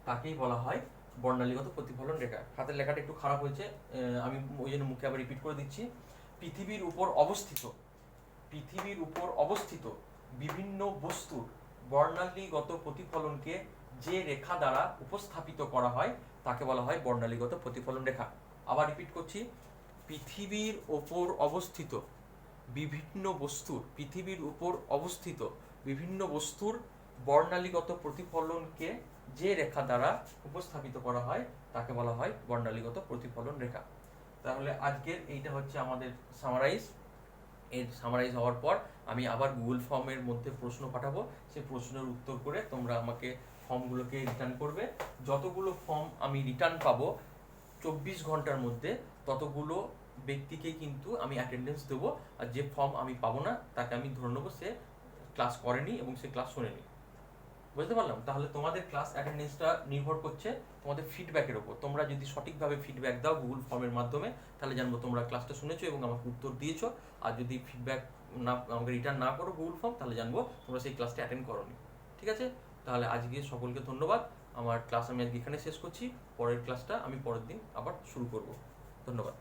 তাকেই বলা হয় বর্ণালীগত প্রতিফলন রেখা। হাতের লেখাটা একটু খারাপ হয়েছে, আমি ওই জন্য মুখে আবার রিপিট করে দিচ্ছি। পৃথিবীর উপর অবস্থিত বিভিন্ন বস্তুর বর্ণালীগত প্রতিফলনকে যে রেখা দ্বারা উপস্থাপিত করা হয় তাকে বলা হয় বর্ণালীগত প্রতিফলন রেখা। আবার রিপিট করছি, পৃথিবীর উপর অবস্থিত বিভিন্ন বস্তুর বর্ণালীগত প্রতিফলনকে যে রেখা দ্বারা উপস্থাপিত করা হয় তাকে বলা হয় বর্ণালীগত প্রতিফলন রেখা। তাহলে আজকের এইটা হচ্ছে আমাদের সামারাইজ। এর সামারাইজ হওয়ার পর আমি আবার গুগল ফর্মের মধ্যে প্রশ্ন পাঠাবো, সেই প্রশ্নের উত্তর করে তোমরা আমাকে ফর্মগুলোকে রিটার্ন করবে। যতগুলো ফর্ম আমি রিটার্ন পাবো 24 ঘন্টার মধ্যে ততগুলো ব্যক্তিকে কিন্তু আমি অ্যাটেন্ডেন্স দেবো, আর যে ফর্ম আমি পাবো না তাকে আমি ধরে নেবো সে ক্লাস করেনি এবং সে ক্লাস শোনেনি। বুঝতে পারলাম? তাহলে তোমাদের ক্লাস অ্যাটেন্ডেন্সটা নির্ভর করছে তোমাদের ফিডব্যাকের উপর। তোমরা যদি সঠিকভাবে ফিডব্যাক দাও গুগল ফর্মের মাধ্যমে তাহলে জানবো তোমরা ক্লাসটা শুনেছো এবং আমাকে উত্তর দিয়েছো। আর যদি ফিডব্যাক আমাকে রিটার্ন না করো গুগল ফর্ম তাহলে জানবো তোমরা সেই ক্লাসটা অ্যাটেন্ড করোনি। ঠিক আছে? তাহলে আজকে সকলকে ধন্যবাদ। আমার ক্লাস আমি আজকে এখানে শেষ করছি। পরের ক্লাসটা আমি পরের দিন আবার শুরু করব। ধন্যবাদ।